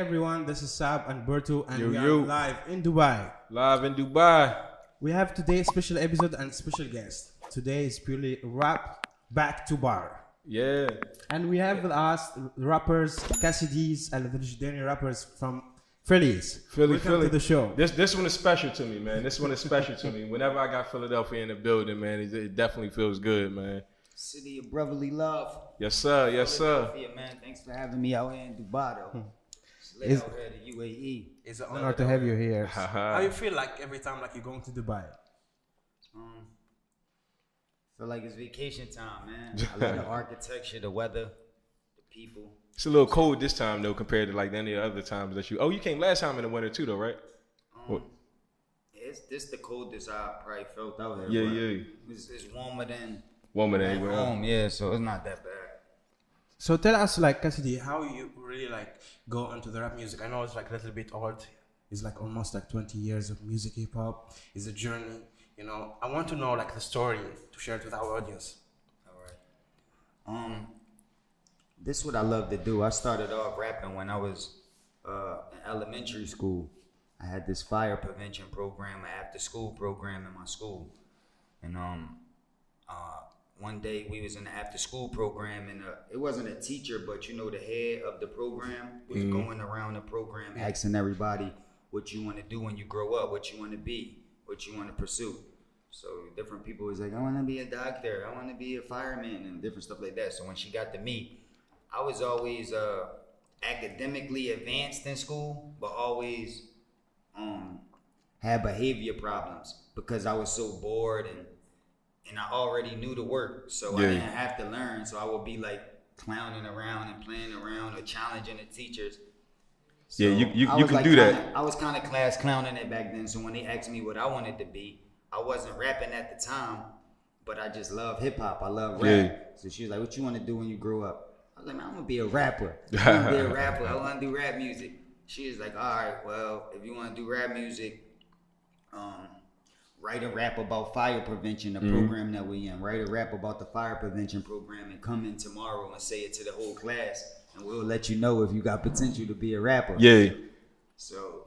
everyone, this is Sab and Berto, and we are Yo. live in Dubai. Live in Dubai. We have today's special episode and special guest. Today is purely rap back to bar. Yeah. And we have with us rappers, Cassidy's and the legendary rappers from Phillies. Welcome to the show. This one is special to me, man. This one is special to me. Whenever I got Philadelphia in the building, man, it definitely feels good, man. City of brotherly love. Yes, sir. Yes, sir. Man, thanks for having me out here in Dubai, though. It's out here to UAE. It's an honor to have you here. How you feel like every time like you're going to Dubai? Feel like it's vacation time, man. I love the architecture, the weather, the people. It's a little cold this time though, compared to like any other times that you. Oh, you came last time in the winter too, though, right? This the coldest I probably felt out here. Yeah. It's warmer than Anywhere home, yeah. So it's not that bad. So tell us, like Cassidy, how you really like go into the rap music. I know it's like a little bit old. It's like almost like 20 years of music, hip hop. It's a journey. You know, I want to know like the story to share it with our audience. All right. This is what I love to do. I started off rapping when I was in elementary school. I had this fire prevention program, an after school program in my school. And one day we was in the after school program, and it wasn't a teacher, but you know, the head of the program was going around the program asking everybody what you want to do when you grow up, what you want to be, what you want to pursue. So different people was like, I want to be a doctor, I want to be a fireman, and different stuff like that. So when she got to me, I was always academically advanced in school, but always had behavior problems because I was so bored and I already knew the work. So I didn't have to learn. So I would be like clowning around and playing around or challenging the teachers. So you can do that. I was kind of class clowning it back then. So when they asked me what I wanted to be, I wasn't rapping at the time, but I just love hip hop. I love rap. Yeah. So she was like, what you want to do when you grow up? I was like, man, I'm going to be a rapper. I want to be a rapper. I want to do rap music. She was like, all right, well, if you want to do rap music, write a rap about fire prevention, the program that we in. Write a rap about the fire prevention program and come in tomorrow and say it to the whole class, and we'll let you know if you got potential to be a rapper. Yeah. So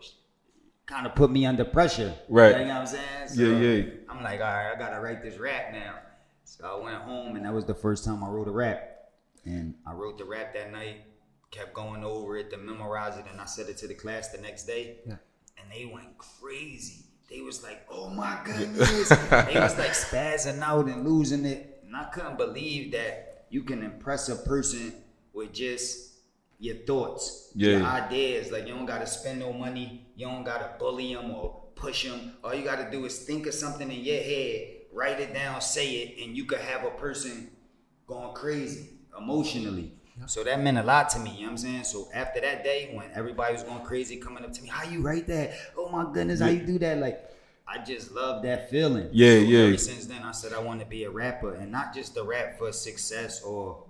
kind of put me under pressure. Right. You know what I'm saying? So Yeah. I'm like, all right, I got to write this rap now. So I went home, and that was the first time I wrote a rap. And I wrote the rap that night, kept going over it to memorize it, and I said it to the class the next day. Yeah. And they went crazy. They was like, oh my goodness. They was like spazzing out and losing it. And I couldn't believe that you can impress a person with just your thoughts, your ideas. Like, you don't got to spend no money. You don't got to bully them or push them. All you got to do is think of something in your head, write it down, say it, and you could have a person going crazy emotionally. Yep. So that meant a lot to me, you know what I'm saying? So after that day, when everybody was going crazy, coming up to me, how you write that? Oh my goodness, how you do that? Like, I just love that feeling. So ever since then, I said I want to be a rapper, and not just the rap for success or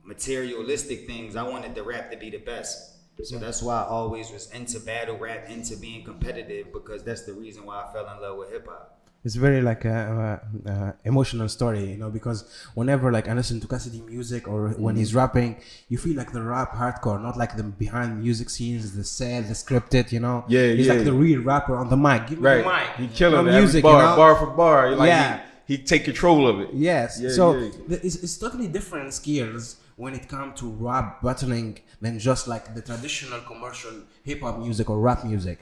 materialistic things. I wanted the rap to be the best. So that's why I always was into battle rap, into being competitive, because that's the reason why I fell in love with hip hop. It's very like a emotional story, you know, because whenever like I listen to Cassidy music or when he's rapping, you feel like the rap hardcore, not like the behind music scenes, the sad, the scripted, you know. He's like the real rapper on the mic. Give me the mic. He killing the music, bar, you know? bar for bar. Like he take control of it. Yes. It's totally different skills when it comes to rap battling than just like the traditional commercial hip hop music or rap music.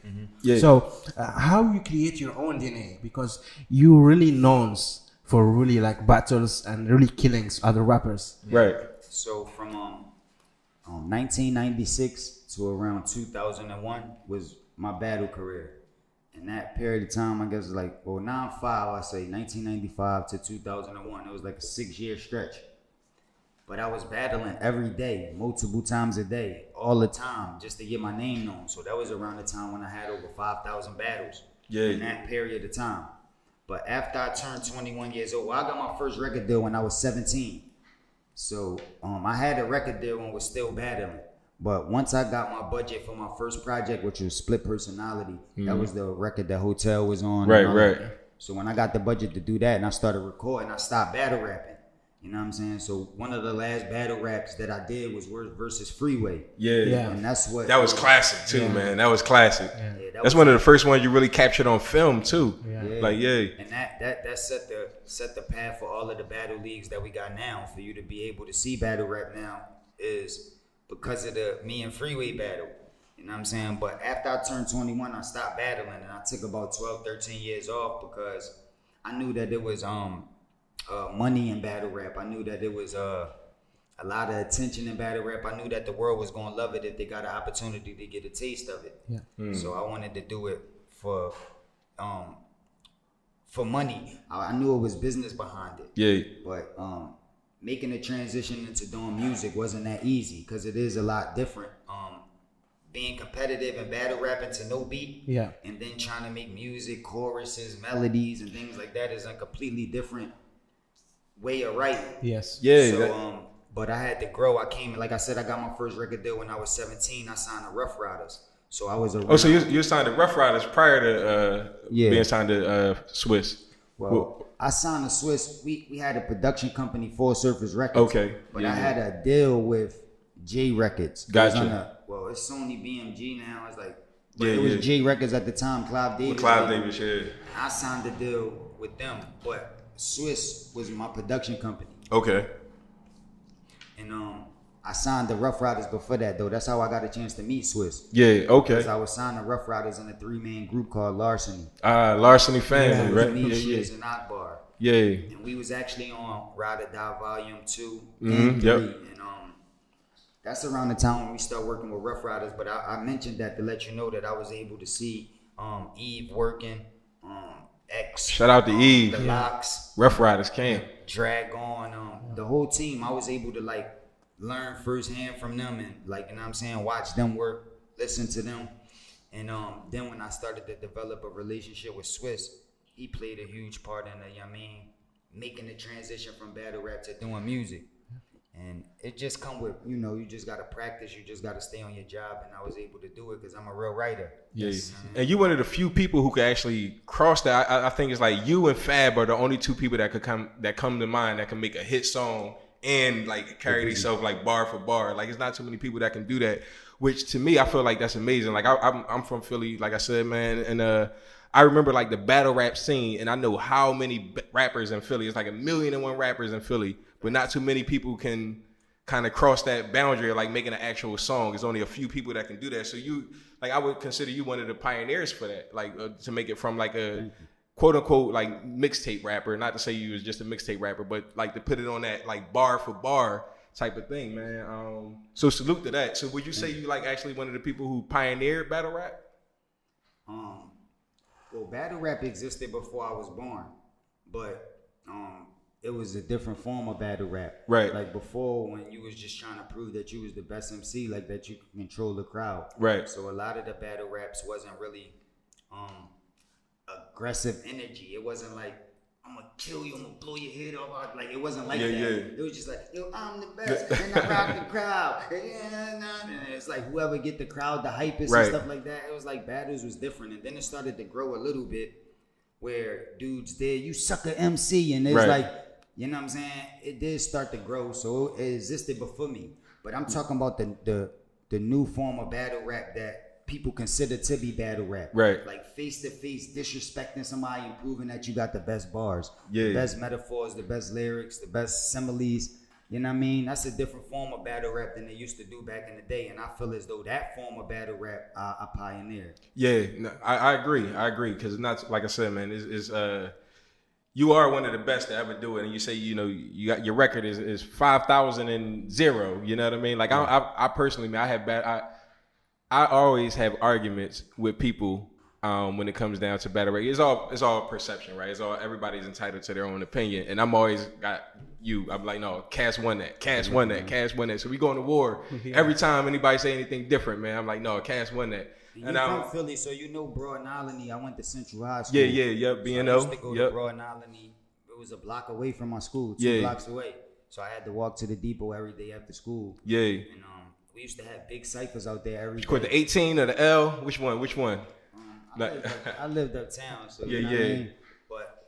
So how you create your own DNA, because you really known for really like battles and really killings other rappers. Right. So from 1996 to around 2001 was my battle career. In that period of time, I guess it's like, 9-5, I say 1995 to 2001. It was like a 6-year stretch. But I was battling every day, multiple times a day, all the time, just to get my name known. So that was around the time when I had over 5,000 battles in that period of time. But after I turned 21 years old, I got my first record deal when I was 17. So I had a record deal and was still battling. But once I got my budget for my first project, which was Split Personality, that was the record that Hotel was on. Right. So when I got the budget to do that and I started recording, I stopped battle rapping. You You know what I'm saying? So one of the last battle raps that I did was versus Freeway. Yeah. And that's what... That was classic too, man. That was classic. Yeah, that's one of the first ones you really captured on film too. Like, And that set the path for all of the battle leagues that we got now. For you to be able to see battle rap now is because of the me and Freeway battle. You know what I'm saying? But after I turned 21, I stopped battling, and I took about 12, 13 years off because I knew that there was money in battle rap. I knew that there was a lot of attention in battle rap. I knew that the world was gonna love it if they got an opportunity to get a taste of it. So I wanted to do it for money. I knew it was business behind it. But making the transition into doing music wasn't that easy because it is a lot different. Being competitive and battle rapping to no beat, and then trying to make music, choruses, melodies, and things like that is a completely different way of writing. So, but I had to grow. I came, like I said, I got my first record deal when I was 17. I signed to Rough Riders. So I was a... so you signed to Rough Riders prior to being signed to Swiss. Well, I signed to Swiss. We had a production company, Full Surface Records. But I had a deal with J Records. Gotcha. Well, it's Sony BMG now. It's like, it was J Records at the time. Clive Davis. I signed the deal with them, but Swiss was my production company. And I signed the Rough Riders before that, though. That's how I got a chance to meet Swiss. Because I was signed to Rough Riders in a 3-man group called Larceny. Larceny family, right? Me, Shiz, and Akbar. And we was actually on Ride or Die Volume 2 and 3. And that's around the time when we start working with Rough Riders. But I mentioned that to let you know that I was able to see Eve working, X. Shout out to Eve. The Locks. Rough Riders came. Drag on. The whole team, I was able to like learn firsthand from them and like, you know what I'm saying, watch them work, listen to them. And then when I started to develop a relationship with Swiss, he played a huge part in making the transition from battle rap to doing music. And it just come with, you just got to practice. You just got to stay on your job. And I was able to do it because I'm a real writer. And you one of the few people who could actually cross that. I think it's like you and Fab are the only two people that come to mind that can make a hit song and like carry themselves like bar for bar. Like it's not too many people that can do that, which to me, I feel like that's amazing. Like I'm from Philly, like I said, man. And I remember like the battle rap scene, and I know how many rappers in Philly. It's like 1,000,001 rappers in Philly. But not too many people can kind of cross that boundary of like making an actual song. There's only a few people that can do that. So you, like, I would consider you one of the pioneers for that, like to make it from like a quote unquote like mixtape rapper. Not to say you was just a mixtape rapper, but like to put it on that like bar for bar type of thing, man. So salute to that. So would you say you like actually one of the people who pioneered battle rap? Well, battle rap existed before I was born, but it was a different form of battle rap. Right. Like before, when you was just trying to prove that you was the best MC, like that you could control the crowd. Right. So a lot of the battle raps wasn't really aggressive energy. It wasn't like, I'm gonna kill you, I'm gonna blow your head off. Like it wasn't like that. It was just like, yo, I'm the best, and I rock the crowd. And it's like whoever get the crowd the hypest and stuff like that. It was like battles was different, and then it started to grow a little bit, where dudes did you sucker MC, and it's like, you know what I'm saying? It did start to grow, so it existed before me. But I'm talking about the new form of battle rap that people consider to be battle rap. Right. Like face to face disrespecting somebody and proving that you got the best bars, the best metaphors, the best lyrics, the best similes. You know what I mean? That's a different form of battle rap than they used to do back in the day. And I feel as though that form of battle rap I pioneered. I agree. Because it's not, like I said, man, it's you are one of the best to ever do it, and you say, you got your record is 5,000. You know what I mean? Like I personally, man, I always have arguments with people when it comes down to battle rap. It's all perception, right? Everybody's entitled to their own opinion, and I'm always got you. I'm like, no, Cass won that. Cass won that. Cass won that. So we going to war every time anybody say anything different, man. I'm like, no, Cass won that. And I'm from Philly, so Broad and Alany. I went to Central High School. B&O. So I used to go to Broad and Alany. It was a block away from my school, 2 blocks away. So I had to walk to the depot every day after school. And we used to have big ciphers out there every day. You the 18 or the L? Which one? I lived uptown, so you know what I mean? But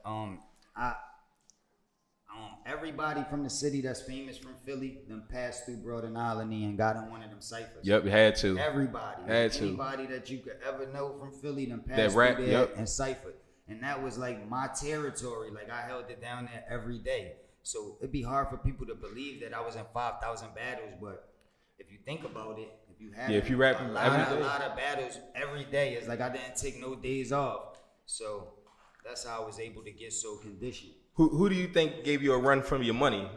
everybody from the city that's famous from Philly, then passed through Broad Island and got in one of them ciphers. Yep, you had to. Everybody. Had to. Anybody that you could ever know from Philly, then passed That rap, through there yep. and ciphered. And that was like my territory. Like I held it down there every day. So it'd be hard for people to believe that I was in 5,000 battles, but if you think about it, if you have if you rap a every lot of battles every day, it's like I didn't take no days off. So that's how I was able to get so conditioned. Who do you think gave you a run for your money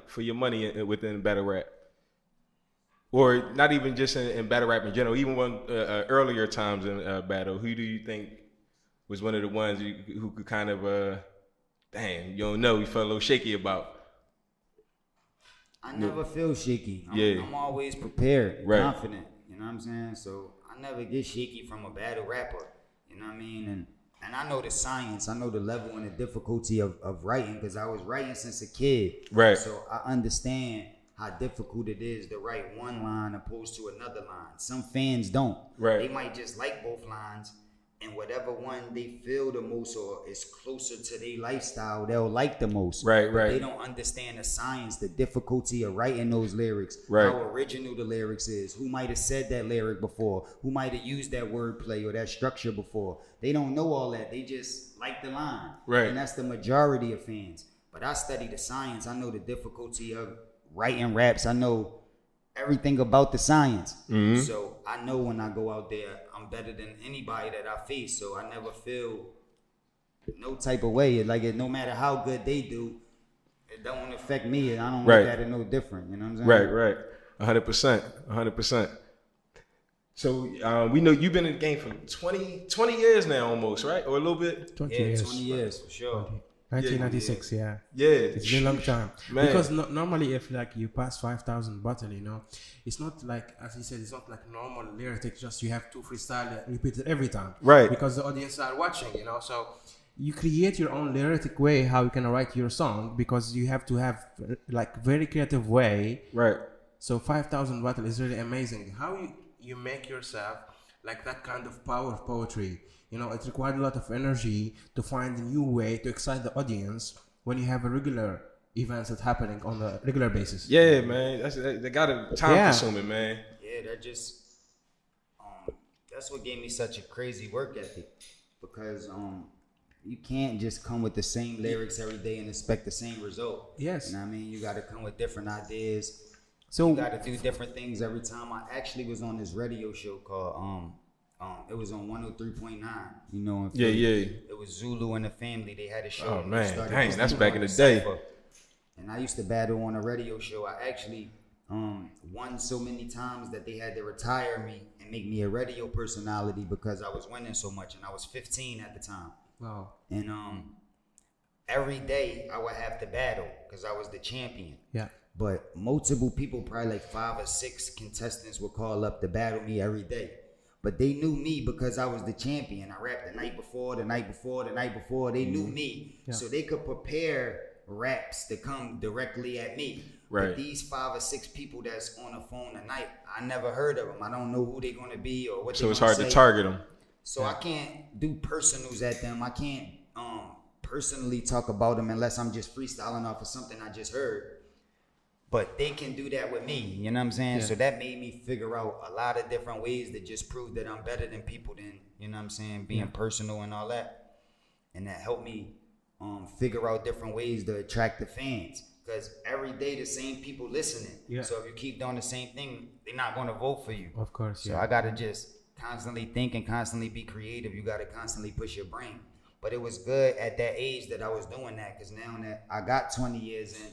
within battle rap? Or not even just in battle rap in general, even when earlier times in battle, who do you think was one of the ones who could kind of, you don't know, you felt a little shaky about? I never feel shaky. Yeah. I'm always prepared, right. confident. You know what I'm saying? So I never get shaky from a battle rapper. You know what I mean? And I know the science. I know the level and the difficulty of writing because I was writing since a kid. Right. So I understand how difficult it is to write one line opposed to another line. Some fans don't. Right. They might just like both lines, and whatever one they feel the most or is closer to their lifestyle, they'll like the most. Right, but right. They don't understand the science, the difficulty of writing those lyrics, right. how original the lyrics is, who might have said that lyric before, who might have used that wordplay or that structure before. They don't know all that. They just like the line. Right. And that's the majority of fans. But I study the science. I know the difficulty of writing raps. I know everything about the science. Mm-hmm. So I know when I go out there, I'm better than anybody that I face. So I never feel no type of way. Like no matter how good they do, it don't affect me, and I don't look at it no different. You know what I'm saying? Right. 100%. So we know you've been in the game for 20 years now, almost, right? Or a little bit. 20 Yeah, years. 20 years for sure. 1996, yeah. Yeah. It's been a long time. Man. Because normally if like you pass 5,000 battle, you know, it's not like, as he said, it's not like normal lyrics, just you have to freestyle repeat it every time. Right. Because the audience are watching, you know, so you create your own lyric way how you can write your song because you have to have like very creative way. Right. So 5,000 battle is really amazing. How you make yourself like that kind of power of poetry. You know, it required a lot of energy to find a new way to excite the audience when you have a regular events that's happening on a regular basis. Yeah, man. They got a time consuming, man. Yeah, that just that's what gave me such a crazy work ethic because you can't just come with the same lyrics every day and expect the same result. Yes. You know what I mean? You got to come with different ideas. So you got to do different things every time. I actually was on this radio show called it was on 103.9. You know, yeah. It was Zulu and the Family. They had a show. Oh man, dang, that's back in the day. And I used to battle on a radio show. I actually won so many times that they had to retire me and make me a radio personality because I was winning so much, and I was 15 at the time. wow. And every day I would have to battle because I was the champion. Yeah. But multiple people, probably like 5 or 6 contestants, would call up to battle me every day. But they knew me because I was the champion. I rapped the night before. They knew me. Yeah. So they could prepare raps to come directly at me. Right. But these 5 or 6 people that's on the phone tonight, I never heard of them. I don't know who they're going to be or what they're going to say. So it's hard to target them. So I can't do personals at them. I can't personally talk about them unless I'm just freestyling off of something I just heard. But they can do that with me, you know what I'm saying? Yeah. So that made me figure out a lot of different ways to just prove that I'm better than people than, you know what I'm saying, being personal and all that. And that helped me figure out different ways to attract the fans. Because every day the same people listening. Yeah. So if you keep doing the same thing, they're not going to vote for you. Of course, So I got to just constantly think and constantly be creative. You got to constantly push your brain. But it was good at that age that I was doing that because now that I got 20 years in,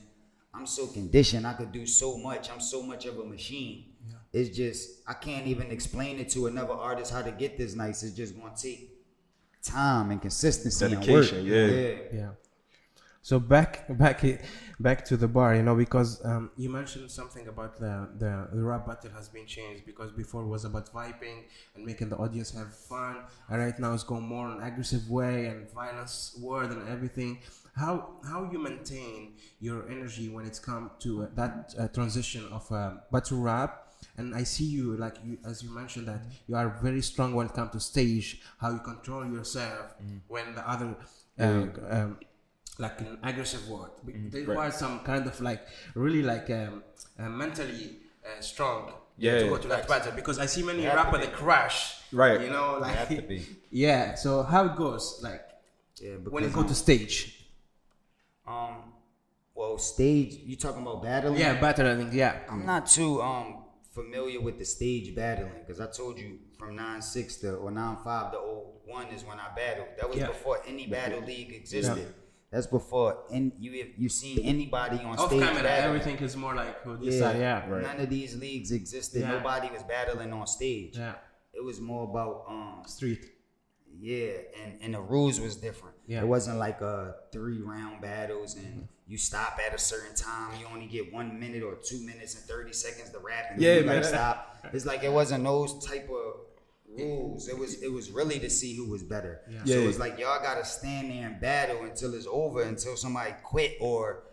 I'm so conditioned. I could do so much. I'm so much of a machine. Yeah. It's just, I can't even explain it to another artist how to get this nice. It's just going to take time and consistency dedication, and work. Yeah. So back to the bar, you know, because you mentioned something about the rap battle has been changed because before it was about vibing and making the audience have fun, and right now it's going more in an aggressive way and violence word and everything. How you maintain your energy when it's come to that transition of battle rap? And I see you, like you, as you mentioned, that you are very strong when it comes to stage. How you control yourself when the other like an aggressive word. They require some kind of like really like mentally strong to go to that battle, because I see many rappers that crash. Right. You know, like have to be. yeah. So how it goes, like when you go to stage. Well, stage. You talking about battling? Yeah, battling. Yeah. I'm not too familiar with the stage battling, because I told you from 9-6 to or 9-5 to 01 is when I battled. That was before any battle league existed. Yeah. That's before you seen anybody on off stage camera, battling. everything is more like right. None of these leagues existed. Yeah. Nobody was battling on stage. Yeah. It was more about street. Yeah, and the rules was different. Yeah. It wasn't like 3-round battles and you stop at a certain time. You only get 1 minute or 2 minutes and 30 seconds to rap, and then you gotta stop. It's like it wasn't those type of rules. It was really to see who was better. Yeah. So it's like y'all gotta stand there and battle until it's over, until somebody quit or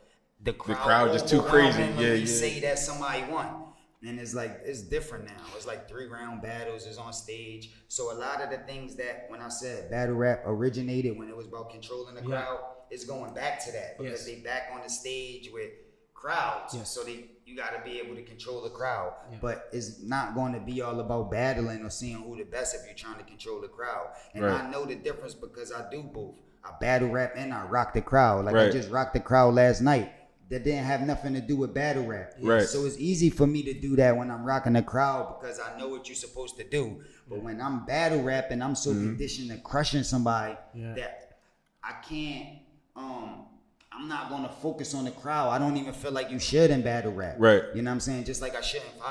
the crowd just too crazy. Say that somebody won. And it's like, it's different now. It's like 3-round battles is on stage. So a lot of the things that, when I said battle rap originated when it was about controlling the crowd, it's going back to that, because they back on the stage with crowds. Yes. So you got to be able to control the crowd. Yeah. But it's not going to be all about battling or seeing who the best if you're trying to control the crowd. And I know the difference because I do both. I battle rap and I rock the crowd. Like I just rocked the crowd last night. That didn't have nothing to do with battle rap. Right. So it's easy for me to do that when I'm rocking the crowd, because I know what you're supposed to do. But when I'm battle rapping, I'm so conditioned to crushing somebody that I can't, I'm not going to focus on the crowd. I don't even feel like you should in battle rap. Right. You know what I'm saying? Just like I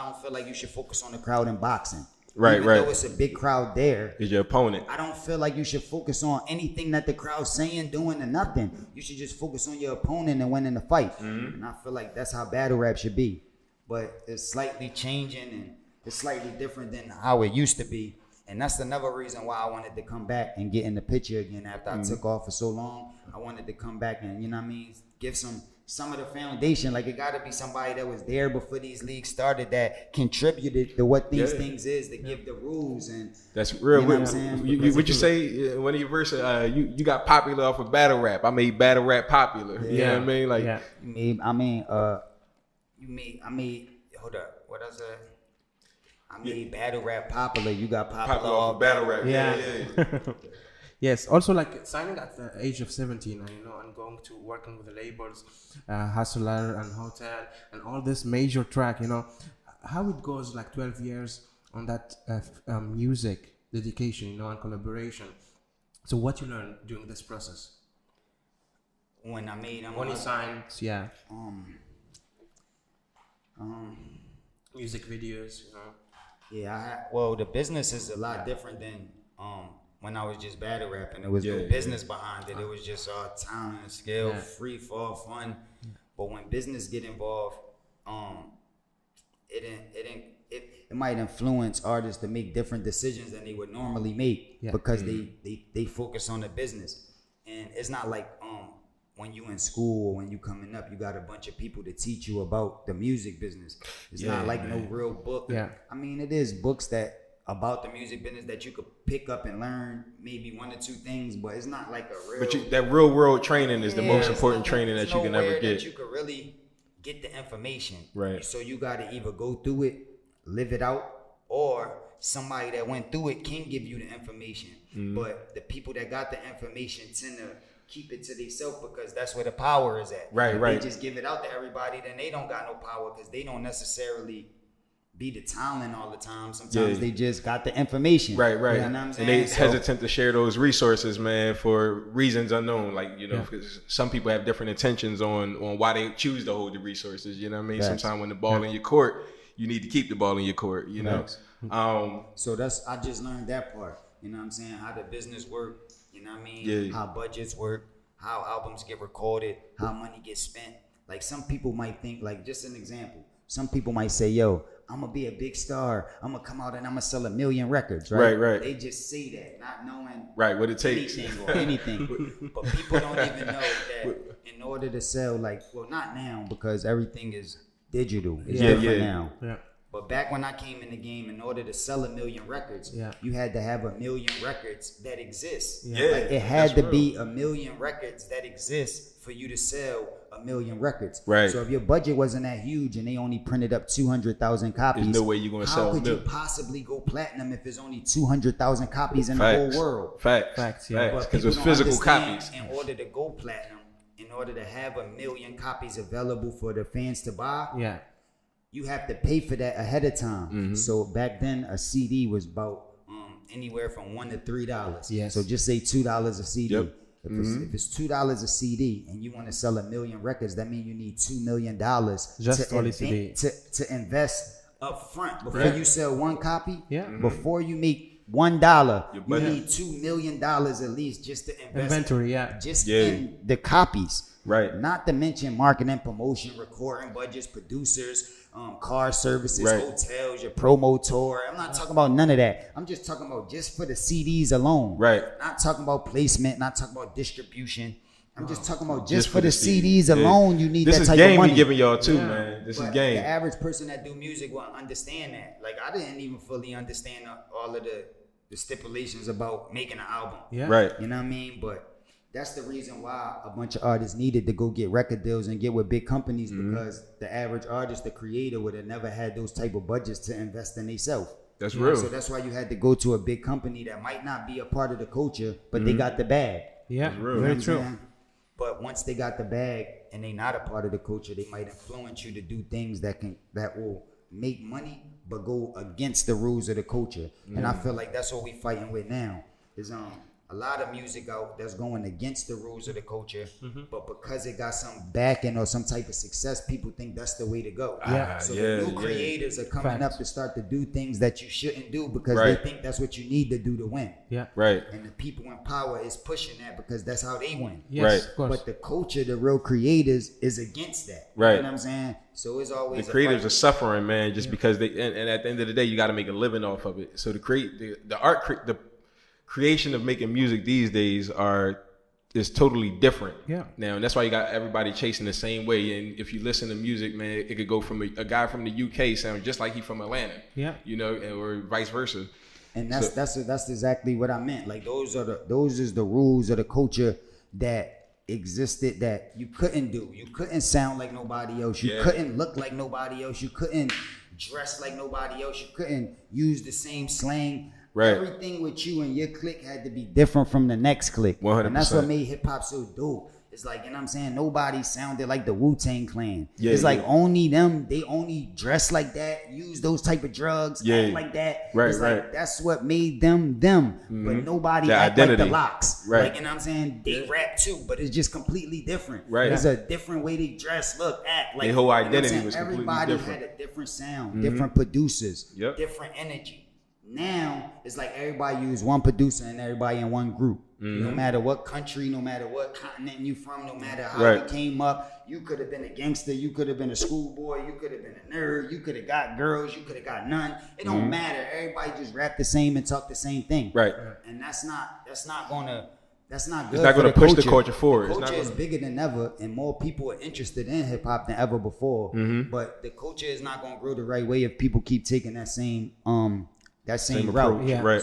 don't feel like you should focus on the crowd in boxing. Right, Even though it's a big crowd there. Is your opponent. I don't feel like you should focus on anything that the crowd's saying, doing, or nothing. You should just focus on your opponent and winning the fight. And I feel like that's how battle rap should be. But it's slightly changing and it's slightly different than how it used to be. And that's another reason why I wanted to come back and get in the picture again after I took off for so long. I wanted to come back and, you know what I mean, give some of the foundation. Like, it got to be somebody that was there before these leagues started that contributed to what these things is, to give the rules. And that's real. You know what I'm saying? Would you say one of your verses, you got popular off of battle rap? I made battle rap popular. You know what I mean? Like, hold up, what I said? I made battle rap popular. You got popular off battle rap. Yeah. Yes. Also, like signing at the age of 17, and and going to working with the labels, Hustler and Hotel, and all this major track. How it goes, like 12 years on that music dedication, and collaboration. So, what you learned during this process? When I made them, when you signed, music videos, Yeah, the business is a lot different than when I was just battle rapping. There was no business behind it. It was just talent and skill, free fall, fun. But when business get involved, it might influence artists to make different decisions than they would normally make because they focus on the business. And it's not like when you in school or when you coming up, you got a bunch of people to teach you about the music business. It's not like no real book. Yeah. I mean, it is books that about the music business that you could pick up and learn maybe 1 or 2 things, but it's not like a real. But that real world training is the most important training that you can ever get. That you could really get the information. Right. So you got to either go through it, live it out, or somebody that went through it can give you the information. But the people that got the information tend to keep it to themselves because that's where the power is at. Right, if right. They just give it out to everybody, then they don't got no power because they don't necessarily be the talent all the time. Sometimes they just got the information. Right, right. You know what I'm saying? And they hesitant to share those resources, man, for reasons unknown. Like, because some people have different intentions on why they choose to hold the resources. You know what I mean? Yes. Sometimes when the ball in your court, you need to keep the ball in your court, So I just learned that part. You know what I'm saying? How the business work. You know what I mean? Yeah. How budgets work, how albums get recorded, how money gets spent. Like, some people might think, like, just an example. Some people might say, yo, I'm going to be a big star. I'm going to come out and I'm going to sell 1 million records, right? Right, right. They just say that, not knowing what it takes. Anything. But people don't even know that in order to sell, not now because everything is digital. It's different now. Yeah. But back when I came in the game, in order to sell 1 million records, you had to have 1 million records that exist. Yeah, like it had to be 1 million records that exist for you to sell 1 million records. Right. So if your budget wasn't that huge and they only printed up 200,000 copies, there's no way you're gonna sell. How could you possibly go platinum if there's only 200,000 copies in the whole world? Facts. Yeah. Because it's don't physical copies. In order to go platinum, in order to have 1 million copies available for the fans to buy, you have to pay for that ahead of time. So back then, a CD was about anywhere from $1 to $3. Yes. So just say $2 a CD. Yep. If it's $2 a CD and you want to sell 1 million records, that means you need $2 million to invest up front before you sell one copy. Before you make $1, you need $2 million at least just to invest inventory. In the copies. Right. Not to mention marketing, promotion, recording budgets, producers, car services, hotels, your promo tour. I'm not talking about none of that. I'm just talking about just for the CDs alone. Right. Not talking about placement, not talking about distribution. I'm just talking about just for the CDs alone, you need that type of money. This is game we giving y'all too, man. This is game. The average person that do music will understand that. Like, I didn't even fully understand all of the stipulations about making an album. Right. You know what I mean? But that's the reason why a bunch of artists needed to go get record deals and get with big companies, because the average artist, the creator, would have never had those type of budgets to invest in themselves. That's real. So that's why you had to go to a big company that might not be a part of the culture, but they got the bag. Yeah, that's real. Very true. But once they got the bag and they not a part of the culture, they might influence you to do things that will make money but go against the rules of the culture. And I feel like that's what we fighting with now. Is a lot of music out that's going against the rules of the culture, but because it got some backing or some type of success, people think that's the way to go. So the new creators are coming up to start to do things that you shouldn't do because they think that's what you need to do to win. And the people in power is pushing that because that's how they win. Of course. But the culture, the real creators, is against that. You know what I'm saying? So it's always the creators are suffering, man, just because they and at the end of the day, you got to make a living off of it. So the creation of making music these days is totally different now, and that's why you got everybody chasing the same way. And if you listen to music, man, it could go from a guy from the UK sound just like he from Atlanta, you know, or vice versa. And that's exactly what I meant. Like those is the rules of the culture that existed that you couldn't do. You couldn't sound like nobody else. You couldn't look like nobody else. You couldn't dress like nobody else. You couldn't use the same slang. Everything with you and your clique had to be different from the next clique. 100%. And that's what made hip hop so dope. It's like, you know what I'm saying? Nobody sounded like the Wu-Tang Clan. It's like only them, they only dress like that, use those type of drugs, act like that. It's like, that's what made them. But nobody act like the Locks. Like, you know what I'm saying? They rap too, but it's just completely different. It's a different way they dress, look, act. Like, their whole identity was completely everybody different. had a different sound, different producers, different energy. Now it's like everybody use one producer and everybody in one group. No matter what country, no matter what continent you from, no matter how you came up, you could have been a gangster, you could have been a schoolboy, you could have been a nerd, you could have got girls, you could have got none. It don't matter. Everybody just rap the same and talk the same thing. And that's not good. It's not going to push the culture forward. The culture is bigger than ever, and more people are interested in hip hop than ever before. But the culture is not going to grow the right way if people keep taking that same route. So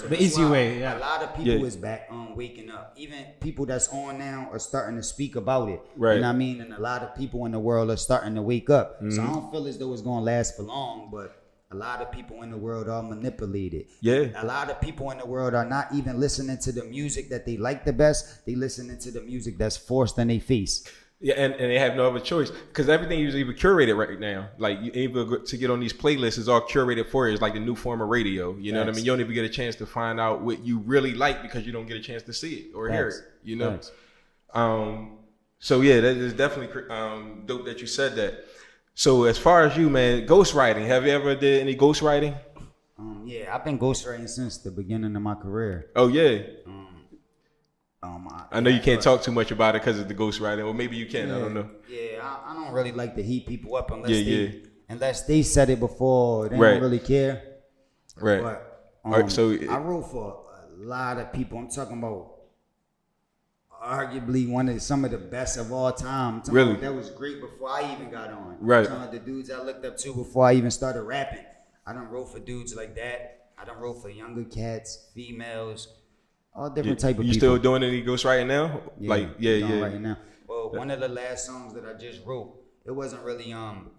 the easy way. A lot of people is back waking up. Even people that's on now are starting to speak about it. You know what I mean? And a lot of people in the world are starting to wake up. So I don't feel as though it's gonna last for long, but a lot of people in the world are manipulated. A lot of people in the world are not even listening to the music that they like the best. They listening to the music that's forced in their face. And they have no other choice because everything is even curated right now. Like you able to get on these playlists is all curated for you. It's like the new form of radio. You know what I mean? You don't even get a chance to find out what you really like because you don't get a chance to see it or hear it. You know. So yeah, that is definitely dope that you said that. So as far as you, man, ghostwriting. Have you ever did any ghostwriting? Yeah, I've been ghostwriting since the beginning of my career. Oh yeah. I know you can't talk too much about it because of the ghostwriting, or maybe you can. I don't know. Yeah, I don't really like to heat people up unless they said it before. They don't really care. But so I wrote for a lot of people. I'm talking about arguably some of the best of all time. That was great before I even got on. The dudes I looked up to before I even started rapping. I done wrote for dudes like that. I done wrote for younger cats, females, all different type of people. You still doing any ghostwriting now? Yeah, right now. Well, one of the last songs that I just wrote, it wasn't really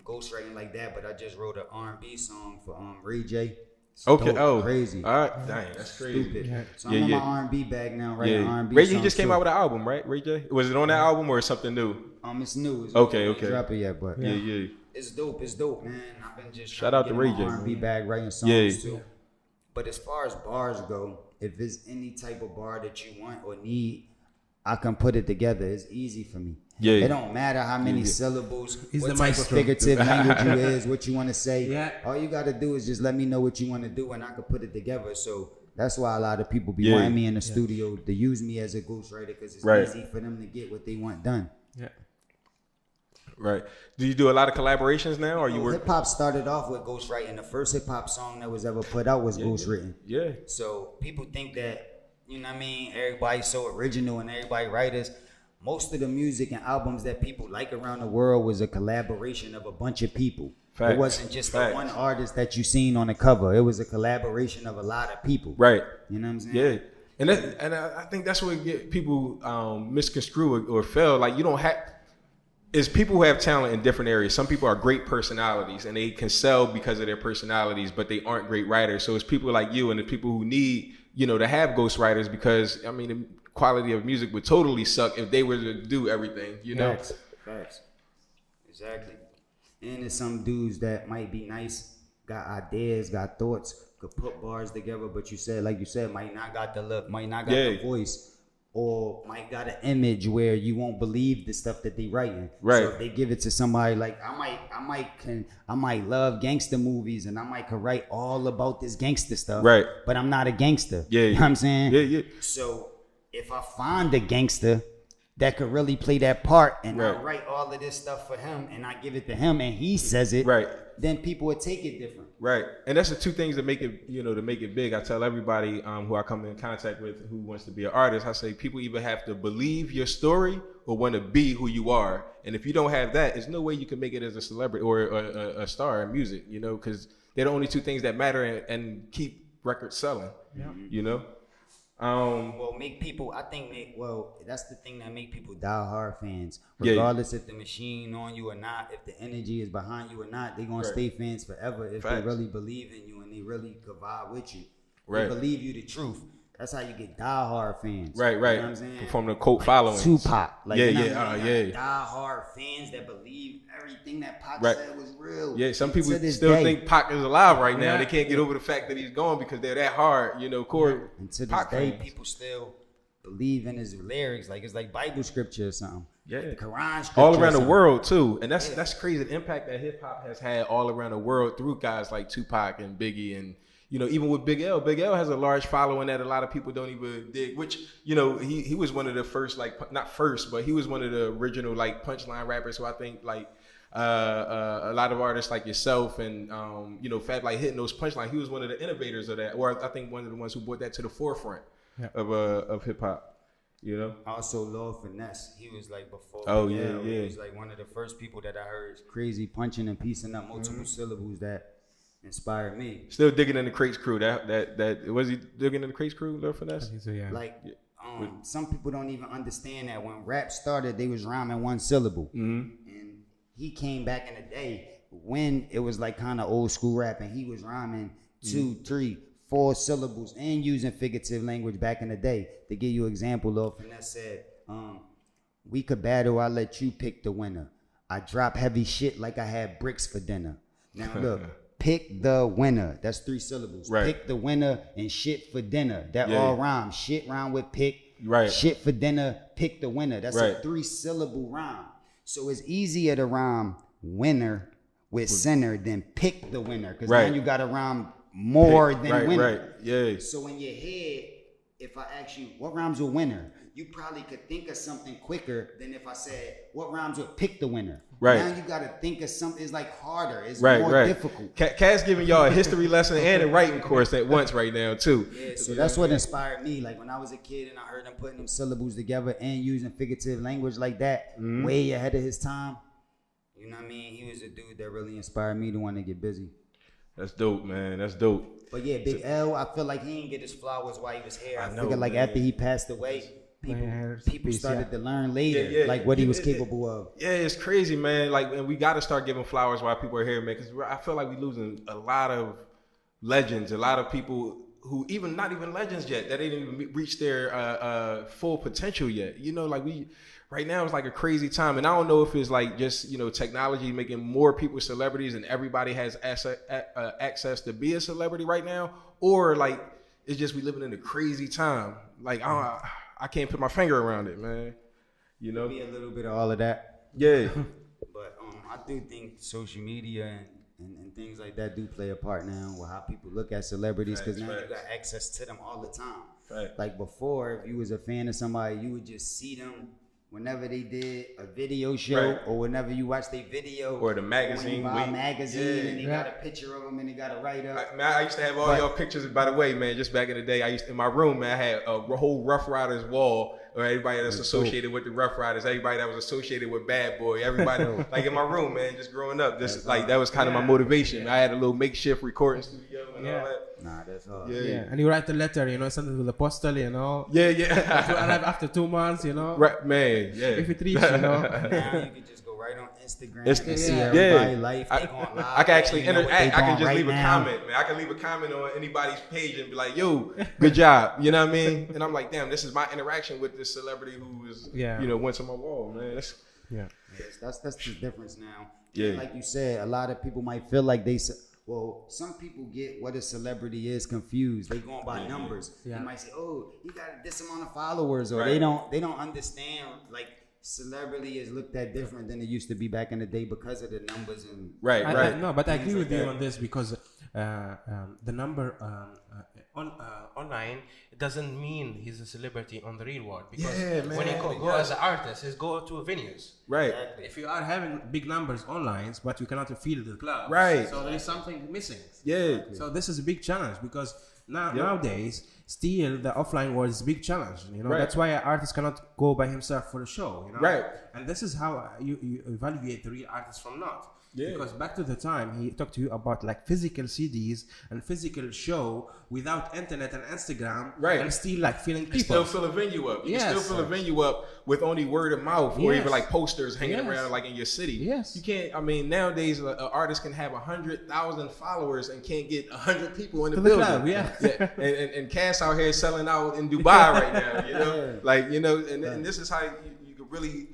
ghostwriting like that, but I just wrote an R&B song for Ray J. Okay. Crazy. All right. Dang, that's crazy. Stupid. Yeah. So I'm in my R&B bag now, right? Yeah. R&B Ray J just came out with an album, right? Ray J. Was it on that album or something new? It's new. It's okay. Drop it yet, but yeah. It's dope, man. I've been just shout out to Ray J. R&B bag writing songs too. But as far as bars go, if there's any type of bar that you want or need, I can put it together. It's easy for me. Yeah. It don't matter how many syllables, what type of figurative language you is, what you want to say. Yeah. All you got to do is just let me know what you want to do, and I can put it together. So that's why a lot of people be wanting me in the studio to use me as a ghostwriter, because it's easy for them to get what they want done. Yeah. Right. Do you do a lot of collaborations now, or you work? Hip hop started off with ghostwriting. The first hip hop song that was ever put out was ghostwritten. Yeah. So people think that, you know what I mean, everybody's so original and everybody writers. Most of the music and albums that people like around the world was a collaboration of a bunch of people. Facts. It wasn't just the one artist that you seen on the cover. It was a collaboration of a lot of people. Right. You know what I'm saying? Yeah. And I think that's what get people misconstrue or fail. Like, you don't have... Is people who have talent in different areas. Some people are great personalities and they can sell because of their personalities, but they aren't great writers. So it's people like you and the people who need, to have ghostwriters, because, I mean, the quality of music would totally suck if they were to do everything, Facts. Exactly. And there's some dudes that might be nice, got ideas, got thoughts, could put bars together, but like you said, might not got the look, might not got the voice. Or might got an image where you won't believe the stuff that they writing. Right. So if they give it to somebody like I might love gangster movies and I could write all about this gangster stuff. Right. But I'm not a gangster. Yeah. You know what I'm saying? Yeah. So if I find a gangster that could really play that part and I write all of this stuff for him and I give it to him and he says it, then people would take it different. Right. And that's the two things that make it, to make it big. I tell everybody who I come in contact with who wants to be an artist, I say people either have to believe your story or want to be who you are. And if you don't have that, there's no way you can make it as a celebrity or a star in music, because they're the only two things that matter and keep records selling, Well, that's the thing that make people die-hard fans. Regardless if the machine on you or not, if the energy is behind you or not, they're going to stay fans forever if they really believe in you and they really could vibe with you. They believe you the truth. That's how you get die-hard fans. Right. You know what I'm saying? From the cult following. Tupac. Die-hard fans that believe everything that Pac said was real. Yeah, some people still think Pac is alive right now. They can't get over the fact that he's gone because they're that hard, Corey. And to this day, people still believe in his lyrics. Like, it's like Bible scripture or something. Yeah. The Quran scripture. All around the world, too. And that's crazy. The impact that hip-hop has had all around the world through guys like Tupac and Biggie and even with Big L has a large following that a lot of people don't even dig, which, he was one of the first, not first, but he was one of the original, punchline rappers who I think, a lot of artists like yourself and, Fab, hitting those punchlines. He was one of the innovators of that, or I think one of the ones who brought that to the forefront of hip-hop, Also, Lord Finesse, he was, before. Oh, Big yeah. L. He was, one of the first people that I heard crazy punching and piecing up multiple syllables that inspired me. Still digging in the Crates crew. That was he digging in the Crates crew, Lord Finesse? So, yeah. Some people don't even understand that when rap started, they was rhyming one syllable. Mm-hmm. And he came back in the day when it was kind of old school rap, and he was rhyming 2, 3, 4 syllables and using figurative language back in the day. To give you an example, Lord Finesse said, "We could battle. I let you pick the winner. I drop heavy shit like I had bricks for dinner." Now look. Pick the winner. That's 3 syllables. Right. Pick the winner and shit for dinner. That all rhyme. Shit rhyme with pick. Right. Shit for dinner. Pick the winner. That's a 3-syllable rhyme. So it's easier to rhyme winner with sinner than pick the winner. Because now you got to rhyme more than winner. Right. Yeah. So in your head, if I ask you what rhymes with winner, you probably could think of something quicker than if I said what rhymes with pick the winner. Right. Now you got to think of something. It's harder. It's more difficult. Cass giving y'all a history lesson and a writing course at once right now too. Yeah, so that's what inspired me. When I was a kid and I heard him putting them syllables together and using figurative language like that, way ahead of his time. You know what I mean? He was a dude that really inspired me to want to get busy. That's dope, man. That's dope. But yeah, Big L, I feel like he didn't get his flowers while he was here. I know, figure like man. after he passed away, people started to learn later, Yeah, like what he was capable of. Yeah, it's crazy, man. Like, and we got to start giving flowers while people are here, man. Because I feel like we're losing a lot of legends, a lot of people who not even legends yet, that they didn't even reach their full potential yet. You know, like right now it's like a crazy time, and I don't know if it's like just, you know, technology making more people celebrities and everybody has access to be a celebrity right now, or like it's just we living in a crazy time. Like I can't put my finger around it, man. You know, be a little bit of all of that. Yeah. But I do think social media and things like that do play a part now with how people look at celebrities, because now you got access to them all the time. Right. Like before, if you was a fan of somebody, you would just see them whenever they did a video show, or whenever you watch their video, or the magazine. When you buy a magazine and they got a picture of them and they got a write up. I used to have all y'all pictures. By the way, man, just back in the day, in my room, man, I had a whole Rough Riders wall, or everybody that's associated with the Rough Riders, everybody that was associated with Bad Boy, everybody like in my room, man, just growing up, just like that was kind of my motivation. I had a little makeshift recording studio and all that. Nah, that's hard. Yeah, and you write the letter, you know, send it to the postal, you know. Yeah. To arrive after 2 months, you know. Right, man. Yeah. If it reaches, you know. Now you can just go right on Instagram and see everybody's life. I can actually interact. I can just leave a comment, man. I can leave a comment on anybody's page and be like, "Yo, good job." You know what I mean? And I'm like, "Damn, this is my interaction with this celebrity who is, you know, went to my wall, man." That's the difference now. Yeah. And like you said, a lot of people might feel like some people get what a celebrity is confused. They going by numbers. They might say, "Oh, you got this amount of followers," or they don't understand like celebrity is looked at different than it used to be back in the day because of the numbers and but I agree with you on this, because the number online, it doesn't mean he's a celebrity on the real world, because when you go as an artist, is go to venues. Right. Exactly. If you are having big numbers online, but you cannot feel the club. Right. So there is something missing. Yeah. So this is a big challenge, because nowadays still the offline world is a big challenge. You know, that's why an artist cannot go by himself for a show. You know? Right. And this is how you evaluate the real artist from not. Yeah. Because back to the time he talked to you about like physical CDs and physical show without internet and Instagram, and still like feeling people. Still fill a venue up. You can still fill a venue up with only word of mouth, or even like posters hanging around like in your city. Yes. You can't. I mean, nowadays an artist can have 100,000 followers and can't get 100 people in the building. Club, And Cass out here selling out in Dubai right now. You know, like you know, and this is how you could really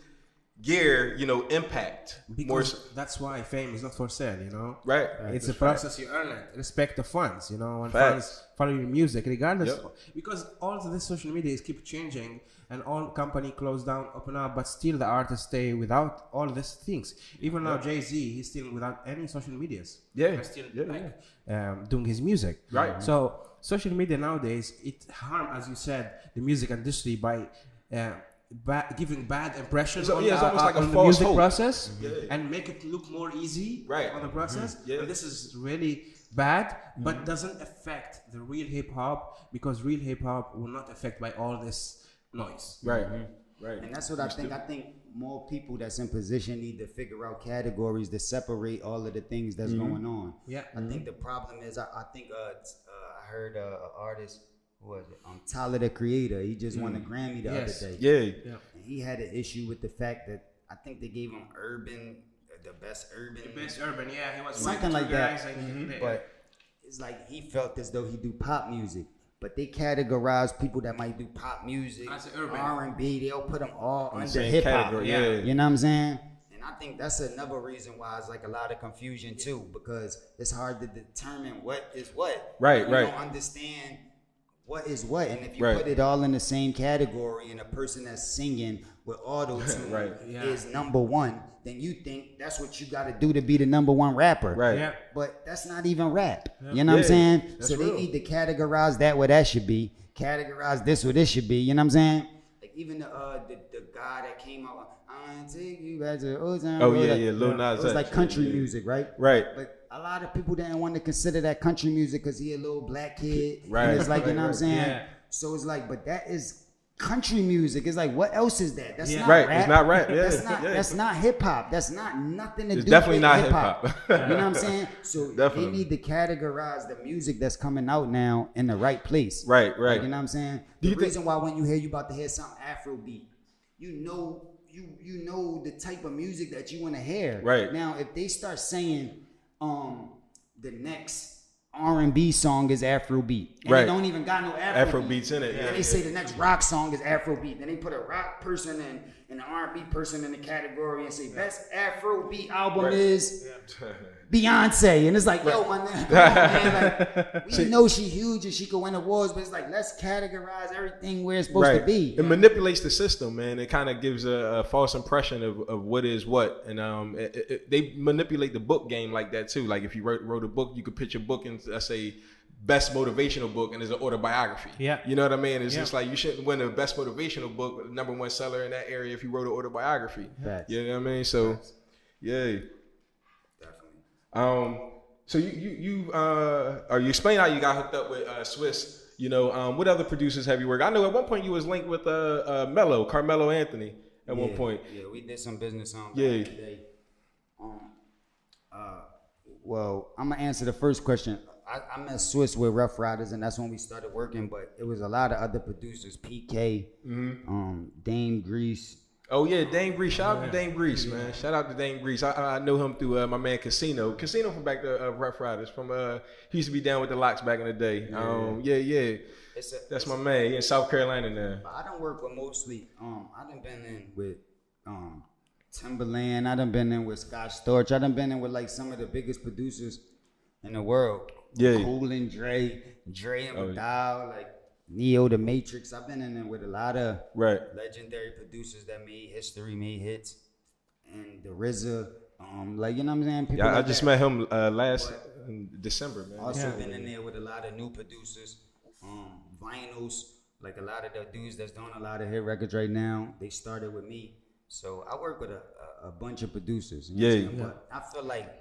gear, you know, impact. Because that's why fame is not for sale, you know. Right. It's a process, you earn it. Respect the fans, you know, when fans follow your music, regardless. Because all of this social media is keep changing, and all company close down, open up, but still the artists stay without all these things. Even now, Jay-Z, he's still without any social medias. He's still doing his music. Right. So social media nowadays, it harm, as you said, the music industry by giving bad impression on, it's almost like a on the false music hope. process, and make it look more easy on the process. And this is really bad, but doesn't affect the real hip hop, because real hip hop will not affect by all this noise. Right. And that's what I think. I think more people that's in position need to figure out categories to separate all of the things that's going on. I think the problem is, I think I heard an artist, who was it? Tyler, the Creator. He just won a Grammy the other day. And he had an issue with the fact that I think they gave him the best urban. He was something like that. But it's like he felt as though he do pop music, but they categorize people that might do pop music, R&B. They'll put them all under hip hop. You know what I'm saying? And I think that's another reason why it's like a lot of confusion too, because it's hard to determine what is what. You don't understand what is what, and if you put it all in the same category, and a person that's singing with auto-tune is number one, then you think that's what you got to do to be the number one rapper. But that's not even rap. You know what I'm saying? So they need to categorize that what that should be, categorize this what this should be. You know what I'm saying? Like even the guy that came out, I take you back to old time. Lil Nas X. It was like country music, right? But a lot of people didn't want to consider that country music because he a little black kid. And it's like, you know what I'm saying? So it's like, but that is country music. It's like, what else is that? That's not right. rap. It's not rap. Yeah. That's not hip hop. That's not nothing to it's do definitely with not hip hop. You know what I'm saying? So Definitely. they need to categorize the music that's coming out now in the right place. Right. Like, you know what I'm saying? The reason why when you hear you about to hear something Afrobeat, you know the type of music that you want to hear. Right. Now, if they start saying the next R&B song is Afrobeat, and right. they don't even got no Afrobeats in it. And they say the next rock song is Afrobeat. Then they put a rock person and an R&B person in the category and say best Afrobeat album is Beyonce. And it's like, yo, my man, come on, man. Like, we know she huge and she could win awards, but it's like, let's categorize everything where it's supposed to be. It manipulates the system, man. It kind of gives a false impression of what is what. And they manipulate the book game like that too. Like if you wrote a book, you could pitch a book and let's say best motivational book and it's an autobiography. Yeah. You know what I mean? It's just like you shouldn't win a best motivational book, #1 seller in that area if you wrote an autobiography. Facts. You know what I mean? So yeah. Definitely. So you explain how you got hooked up with Swiss. You know, what other producers have you worked? I know at one point you was linked with Carmelo Anthony at one point. Yeah, we did some business on Yeah. back in the day. Well, I'm gonna answer the first question. I met Swiss with Rough Riders, and that's when we started working. But it was a lot of other producers, PK, Dame Grease. Oh yeah, Dame Grease. Shout out to Dame Grease, man. Shout out to Dame Grease. I know him through my man Casino from back to Rough Riders. He used to be down with the Locks back in the day. That's my man. He in South Carolina now. I done work with mostly. I done been in with Timberland. I done been in with Scott Storch. I done been in with like some of the biggest producers in the world. Yeah. Cool and Dre and McDowell, like Neo the Matrix. I've been in there with a lot of legendary producers that made history, made hits, and the RZA. Like, you know what I'm saying? People I just met him last in December, man. Also been in there with a lot of new producers, vinyls. Like a lot of the dudes that's doing a lot of hit records right now, they started with me. So I work with a bunch of producers. You know what I'm But I feel like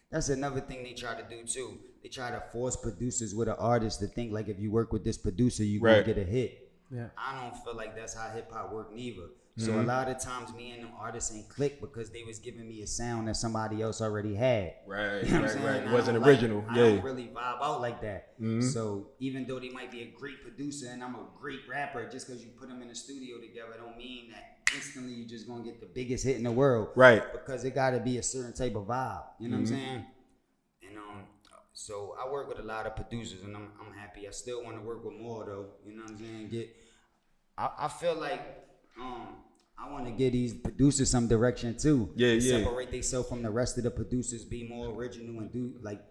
that's another thing they try to do too. They try to force producers with an artist to think like if you work with this producer, you're gonna get a hit. Yeah. I don't feel like that's how hip hop work neither. So a lot of times me and them artists ain't click because they was giving me a sound that somebody else already had. Right, you know right. It wasn't original. I don't really vibe out like that. So even though they might be a great producer and I'm a great rapper, just because you put them in the studio together don't mean that instantly you're just gonna get the biggest hit in the world. Right. Because it gotta be a certain type of vibe. You know what I'm saying? And so I work with a lot of producers and I'm happy. I still want to work with more though. You know what I'm saying? I feel like I want to give these producers some direction too. Separate themselves from the rest of the producers, be more original and do like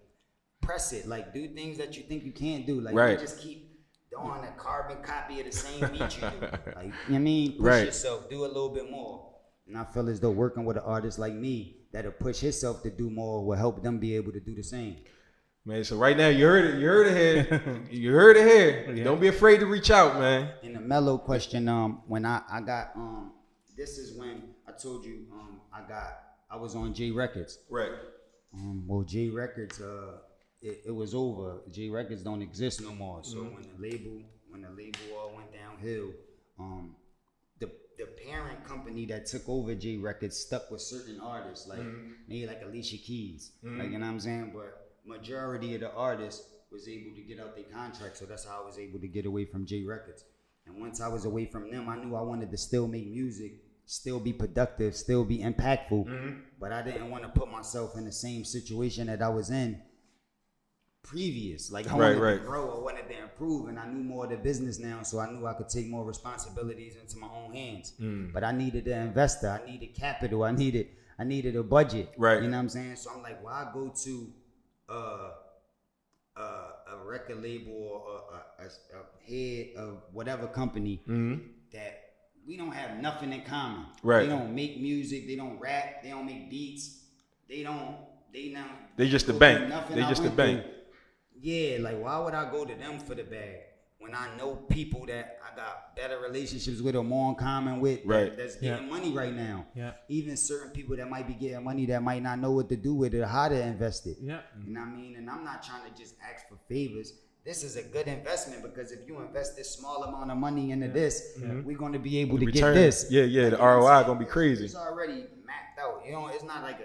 press it. Like do things that you think you can't do. Like you just keep doing a carbon copy of the same beat you do. Like, you know what I mean? Push yourself, do a little bit more. And I feel as though working with an artist like me that'll push himself to do more will help them be able to do the same. Man, so right now you heard it here. You heard it here. Yeah. Don't be afraid to reach out, man. In the mellow question, when I got this is when I told you I was on J Records. Right. Well, J Records it was over. J Records don't exist no more. So when the label all went downhill, the parent company that took over J Records stuck with certain artists, like maybe like Alicia Keys, like, you know what I'm saying? But majority of the artists was able to get out their contract, so that's how I was able to get away from J Records. And once I was away from them, I knew I wanted to still make music, still be productive, still be impactful, but I didn't want to put myself in the same situation that I was in previous. Like I wanted to grow, I wanted to improve, and I knew more of the business now, so I knew I could take more responsibilities into my own hands. But I needed an investor, I needed capital, I needed a budget. Right. You know what I'm saying? So I'm like, well, I go to a record label or a head of whatever company that we don't have nothing in common. Right. They don't make music, they don't rap, they don't make beats, they just the bank. They just the bank. Yeah, like why would I go to them for the bag when I know people that I got better relationships with or more in common with that's getting money right now. Yeah. Even certain people that might be getting money that might not know what to do with it or how to invest it. Yeah. You know what I mean? And I'm not trying to just ask for favors. this is a good investment because if you invest this small amount of money into this, we're going to be able to get this. Yeah, the ROI going to be crazy. It's already mapped out. You know, it's not like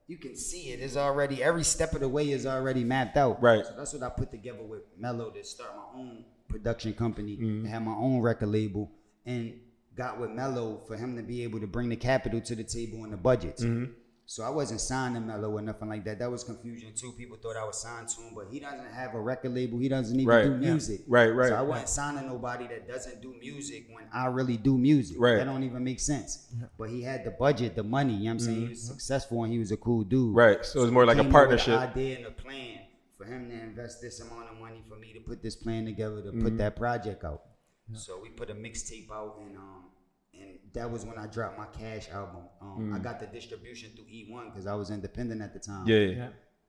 you can see it. It's already, every step of the way is already mapped out. Right. So that's what I put together with Mello to start my own production company and have my own record label, and got with Mello for him to be able to bring the capital to the table and the budgets. So I wasn't signed to Mello or nothing like that. That was confusion too. People thought I was signed to him, but he doesn't have a record label. He doesn't even do music. Right. So I wasn't signing nobody that doesn't do music when I really do music. Right. That don't even make sense. But he had the budget, the money. You know what I'm saying? He was successful and he was a cool dude. Right. So it's more like a partnership. An idea and a plan for him to invest this amount of money for me to put this plan together to put that project out. So we put a mixtape out, and that was when I dropped my Cash album. I got the distribution through E1 because I was independent at the time. Yeah.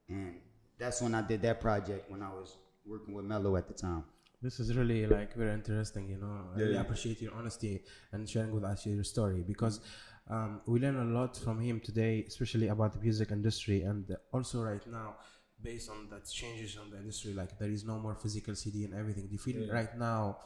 And that's when I did that project when I was working with Mello at the time. This is really like very interesting, you know. I really appreciate your honesty and sharing with us your story, because we learn a lot from him today, especially about the music industry, and also right now, based on that changes on the industry, like there is no more physical CD and everything. Do you feel right now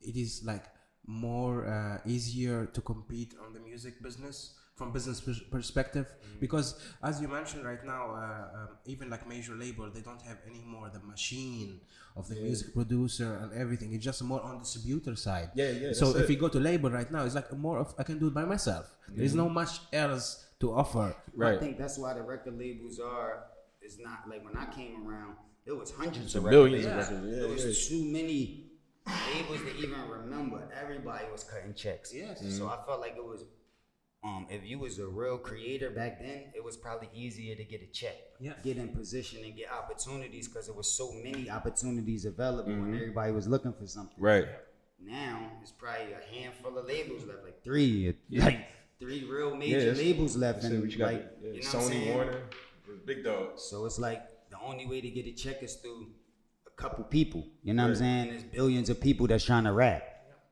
it is like more easier to compete on the music business from business perspective? Because as you mentioned right now, even like major label, they don't have anymore the machine of the music producer and everything. It's just more on distributor side. So if you go to label right now, it's like more of I can do it by myself. There is no much else to offer. I think that's why the record labels it's not like when I came around, it was hundreds of millions records. of records. There was too many labels to even remember. Everybody was cutting checks. So I felt like it was, if you was a real creator back then, it was probably easier to get a check, get in position and get opportunities because there was so many opportunities available and everybody was looking for something. Right. Now it's probably a handful of labels left, like three real major labels left, and you got, like you know Sony, Warner, big dogs. So it's like the only way to get a check is through a couple people. You know what I'm saying? There's billions of people that's trying to rap.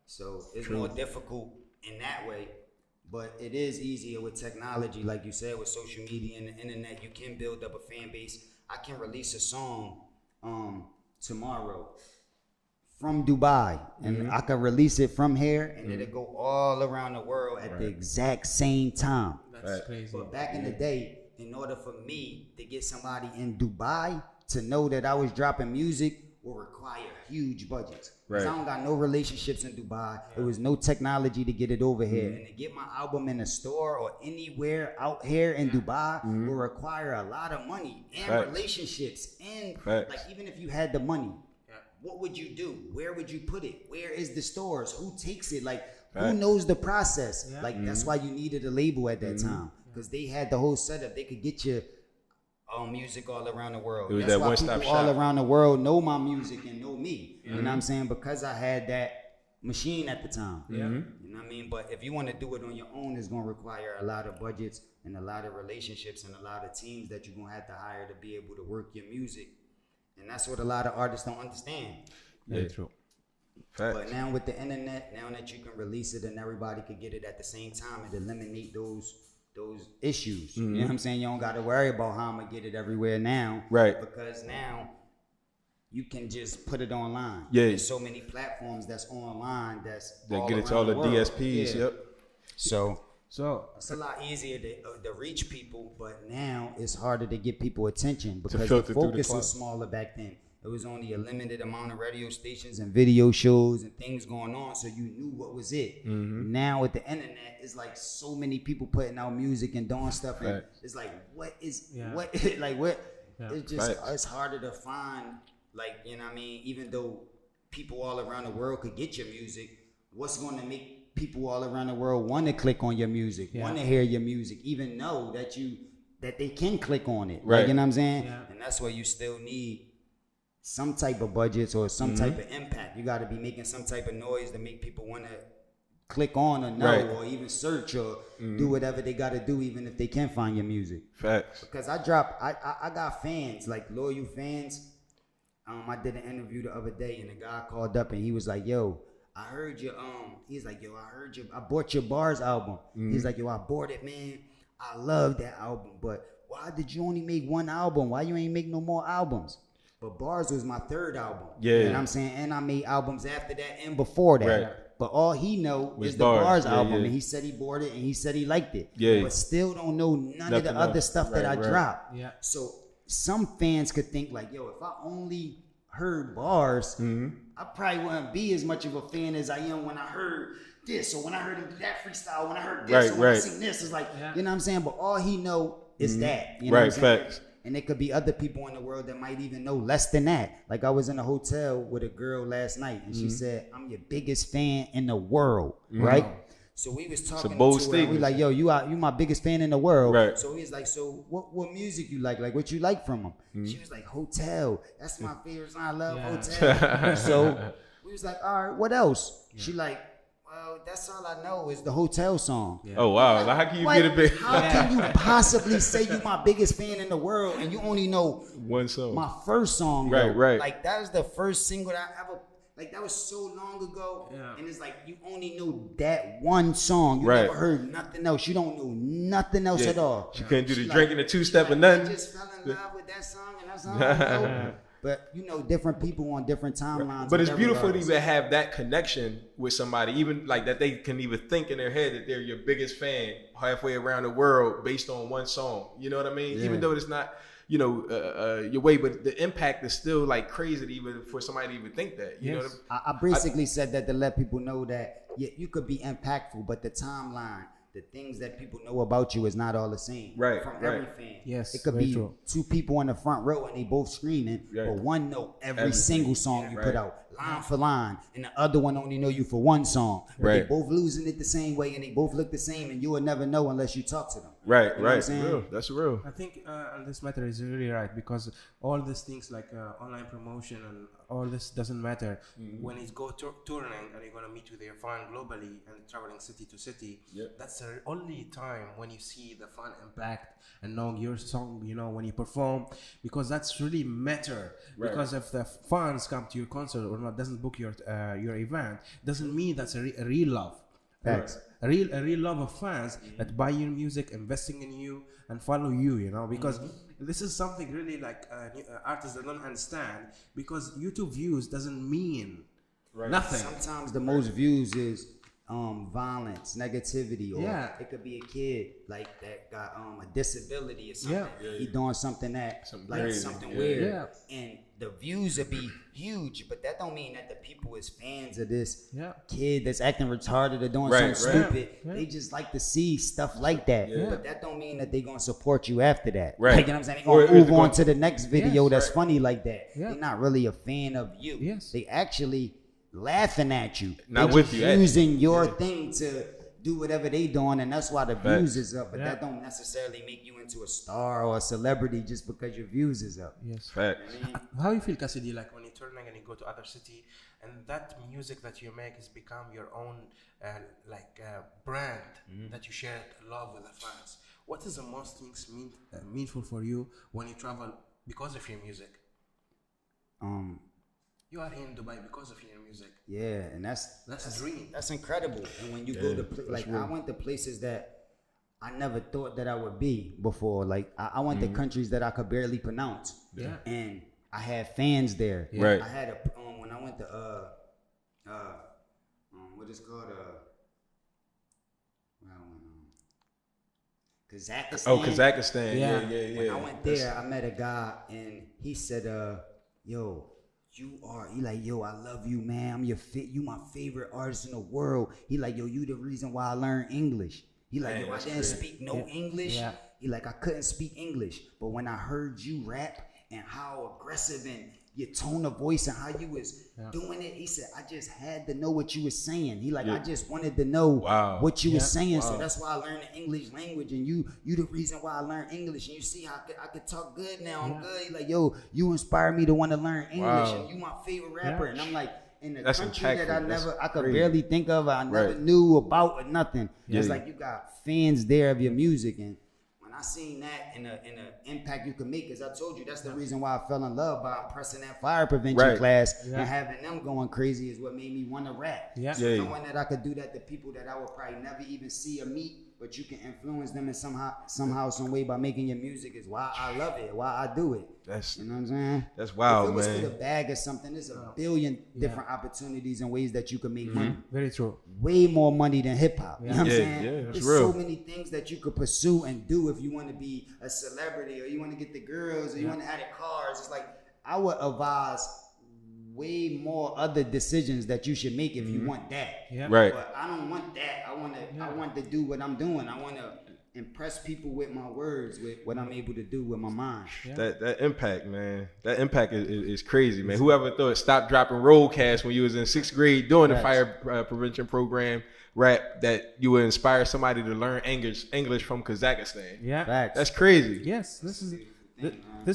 So it's more difficult in that way. But it is easier with technology, like you said, with social media and the internet. You can build up a fan base. I can release a song tomorrow from Dubai, and I can release it from here, and it'll go all around the world at the exact same time. That's crazy. But back in the day, in order for me to get somebody in Dubai to know that I was dropping music will require huge budgets. Because I don't got no relationships in Dubai. There was no technology to get it over here. And to get my album in a store or anywhere out here in Dubai will require a lot of money and relationships. And like even if you had the money, what would you do? Where would you put it? Where is the stores? Who takes it? Like who knows the process? Like that's why you needed a label at that time. Because they had the whole setup. They could get you music all around the world. It was That's that why one-stop people shop. all around the world know my music and know me. You know what I'm saying? Because I had that machine at the time. You know what I mean? But if you want to do it on your own, it's going to require a lot of budgets and a lot of relationships and a lot of teams that you're going to have to hire to be able to work your music. And that's what a lot of artists don't understand. Very true. But now with the internet, now that you can release it and everybody can get it at the same time, it eliminate those issues. You know what I'm saying? You don't got to worry about how I'm going to get it everywhere now. Right. Because now you can just put it online. There's so many platforms that's online that get it to all the DSPs. So it's a lot easier to reach people, but now it's harder to get people attention because the focus was smaller back then. It was only a limited amount of radio stations and video shows and things going on, so you knew what was it. Now with the internet, it's like so many people putting out music and doing stuff, and it's like, what? It's just it's harder to find. Like, you know what I mean? Even though people all around the world could get your music, what's going to make people all around the world want to click on your music, want to hear your music, even know that they can click on it? Like, you know what I'm saying? And that's why you still need some type of budgets or some type of impact. You got to be making some type of noise to make people want to click on or know or even search or do whatever they got to do, even if they can't find your music. Facts. Because I got fans, like loyal fans. I did an interview the other day and a guy called up and he was like, yo, I heard your he's like, yo, I bought your Bars album. He's like, yo, I bought it, man. I love that album, but why did you only make one album? Why you ain't make no more albums? But Bars was my third album. Yeah. You know what I'm saying? And I made albums after that and before that. Right. But all he know Was is the Bars. Bars Yeah, album. yeah. And he said he bought it and he said he liked it. Yeah. But still don't know none of the Nothing other else. stuff that I Right. dropped. Yeah. So some fans could think like, yo, if I only heard Bars, I probably wouldn't be as much of a fan as I am when I heard this, or when I heard him do that freestyle, when I heard this, or when I seen this. It's like, you know what I'm saying? But all he know is that. You know what I'm saying? Facts. And there could be other people in the world that might even know less than that. Like I was in a hotel with a girl last night, and she said, "I'm your biggest fan in the world." Right? So we was talking to bold her, and we statement. like, "Yo, you my biggest fan in the world." Right. So he was like, "So what music you like? Like what you like from him?" She was like, "Hotel. That's my favorite song. I love Hotel." So we was like, "All right, what else?" She like, "Well, that's all I know is the Hotel song." Oh wow! Like, how can you What? get a big How can you possibly say you my biggest fan in the world and you only know one song? my first song? Right, though? right. Like that was the first single that I ever. Like that was so long ago, and it's like you only know that one song. You never heard nothing else. You don't know nothing else at all. She couldn't do the She drinking, the two-step, or I nothing. just fell in love with that song, and that's all I know. But you know, different people on different timelines. But it's with beautiful to everybody. even have that connection with somebody, even like that they can even think in their head that they're your biggest fan halfway around the world based on one song. You know what I mean? Even though it's not, you know, your way, but the impact is still like crazy to even for somebody to even think that. You know what I mean? I basically said that to let people know that you could be impactful, but the timeline, the things that people know about you is not all the same. Right, From right. every fan. Yes, It could very be true. two people in the front row and they both screaming, Right. but one know every Everything. single song you put Right. out, line for line, and the other one only know you for one song. But they Right. both losing it the same way and they both look the same, and you will never know unless you talk to them. Right, You know what I'm right. saying? Real. That's real. I think on this matter is really right, because all these things like online promotion and all this doesn't matter when it's go touring and you're gonna meet with your fan globally and traveling city to city. That's the only time when you see the fan impact and knowing your song, you know, when you perform, because that's really matter. Right. Because if the fans come to your concert or not, doesn't book your event, doesn't mean that's a real love. Facts. A real love of fans that buy your music, investing in you, and follow you, you know, because this is something really like artists that don't understand, because YouTube views doesn't mean nothing. Sometimes the most views is violence, negativity, or it could be a kid like that got a disability or something. He doing something that something weird, and the views would be huge, but that don't mean that the people is fans of this kid that's acting retarded or doing something stupid. They just like to see stuff like that, but that don't mean that they gonna support you after that. Right. Like, you know what I'm saying? They gonna move on to the next video that's funny like that. They're not really a fan of you. They actually laughing at you, Not they with just you, using your thing to do whatever they doing, and that's why the views is up. But that don't necessarily make you into a star or a celebrity just because your views is up. Yes. Facts. How you feel, Cassidy, like when you're touring and you go to other city, and that music that you make has become your own brand that you share love with the fans? What is the most things meaningful for you when you travel because of your music? You are here in Dubai because of your music. Yeah, and that's a dream. That's incredible. And when you go to I went to places that I never thought that I would be before. Like I went to countries that I could barely pronounce. Yeah. And I had fans there. Right. I had when I went to what is called Kazakhstan. Oh, Kazakhstan. Yeah. Yeah. When I went there, I met a guy and he said, yo, he like, yo, I love you, man. I'm you my favorite artist in the world. He like, yo, you the reason why I learned English. He like, yo, I didn't speak no English. Yeah. He like, I couldn't speak English. But when I heard you rap and how aggressive and your tone of voice and how you was doing it, he said, I just had to know what you was saying. He like, I just wanted to know what you was saying. So that's why I learned the English language, and you the reason why I learned English. And you see how I could talk good now. I'm good. He like, yo, you inspired me to want to learn English, and you my favorite rapper. And I'm like, in the country that I could barely think of, I never knew about or nothing. It's like you got fans there of your music, and I seen that in the impact you can make, because I told you that's the reason why I fell in love by impressing that fire prevention class and having them going crazy is what made me want to rap. Knowing that I could do that to people that I would probably never even see or meet, but you can influence them in somehow, some way by making your music. Is why I love it, why I do it. That's, you know what I'm saying? That's wild, man. If it was for the bag or something, there's a billion different opportunities and ways that you can make money. Very true. Way more money than hip hop. You know what I'm saying? Yeah, that's There's real. so many things that you could pursue and do if you want to be a celebrity, or you want to get the girls, or you want to have the cars. It's like, I would advise way more other decisions that you should make if you want that. Yeah. Right. But I don't want that. I want to do what I'm doing. I want to impress people with my words, with what I'm able to do with my mind. That impact, man. That impact is crazy, man. Whoever thought stop dropping roadcasts when you was in 6th grade doing the fire prevention program rap, that you would inspire somebody to learn English from Kazakhstan. Yeah. Facts. That's crazy. Yes, this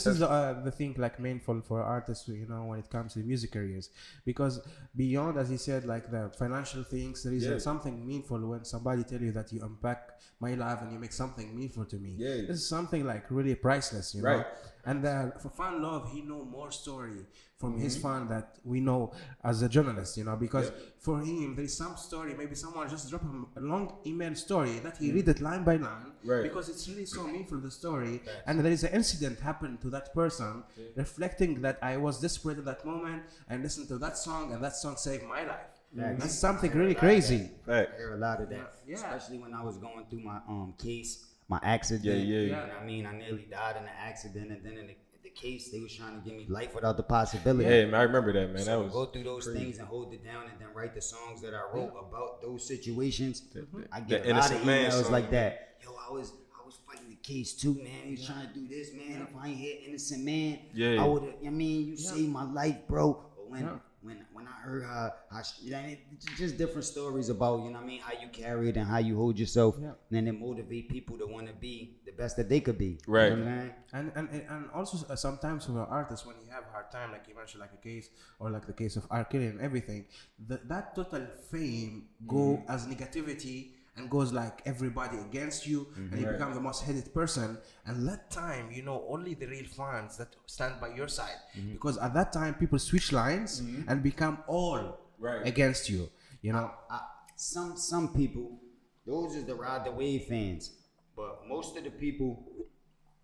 is the thing, like, meaningful for artists, you know, when it comes to music careers, because beyond, as he said, like the financial things, there is something meaningful when somebody tell you that you impact my life and you make something meaningful to me. This is something like really priceless, you know. And for Fun Love, he know more story from his fan that we know as a journalist, you know, because for him there is some story, maybe someone just drop him a long email story that he read it line by line, because it's really so meaningful, the story, and there is an incident happened to that person, reflecting that I was desperate at that moment and listened to that song, and that song saved my life. That's something really crazy. I hear a lot of that, especially when I was going through my case, my accident. You know what I mean? I nearly died in an accident, and then in the case, they was trying to give me life without the possibility. Yeah, man, I remember that, man. So that was go through those things and hold it down, and then write the songs that I wrote about those situations. I get a lot of emails like that. Yo, I was fighting the case too, man. He was trying to do this, man. If I ain't hit innocent man, I would have. I mean, you saved my life, bro. But when I heard how you know, it's just different stories about, you know what I mean, how you carry it and how you hold yourself, and then it motivate people to want to be the best that they could be. Right. You know what I mean? And also sometimes for artists, when you have a hard time, like you mentioned, like a case, or like the case of R. Kelly and everything, that total fame go as negativity and goes like everybody against you, and you become the most hated person. And that time, you know, only the real fans that stand by your side, because at that time people switch lines and become all against you. You know, some people, those is the ride the wave fans, but most of the people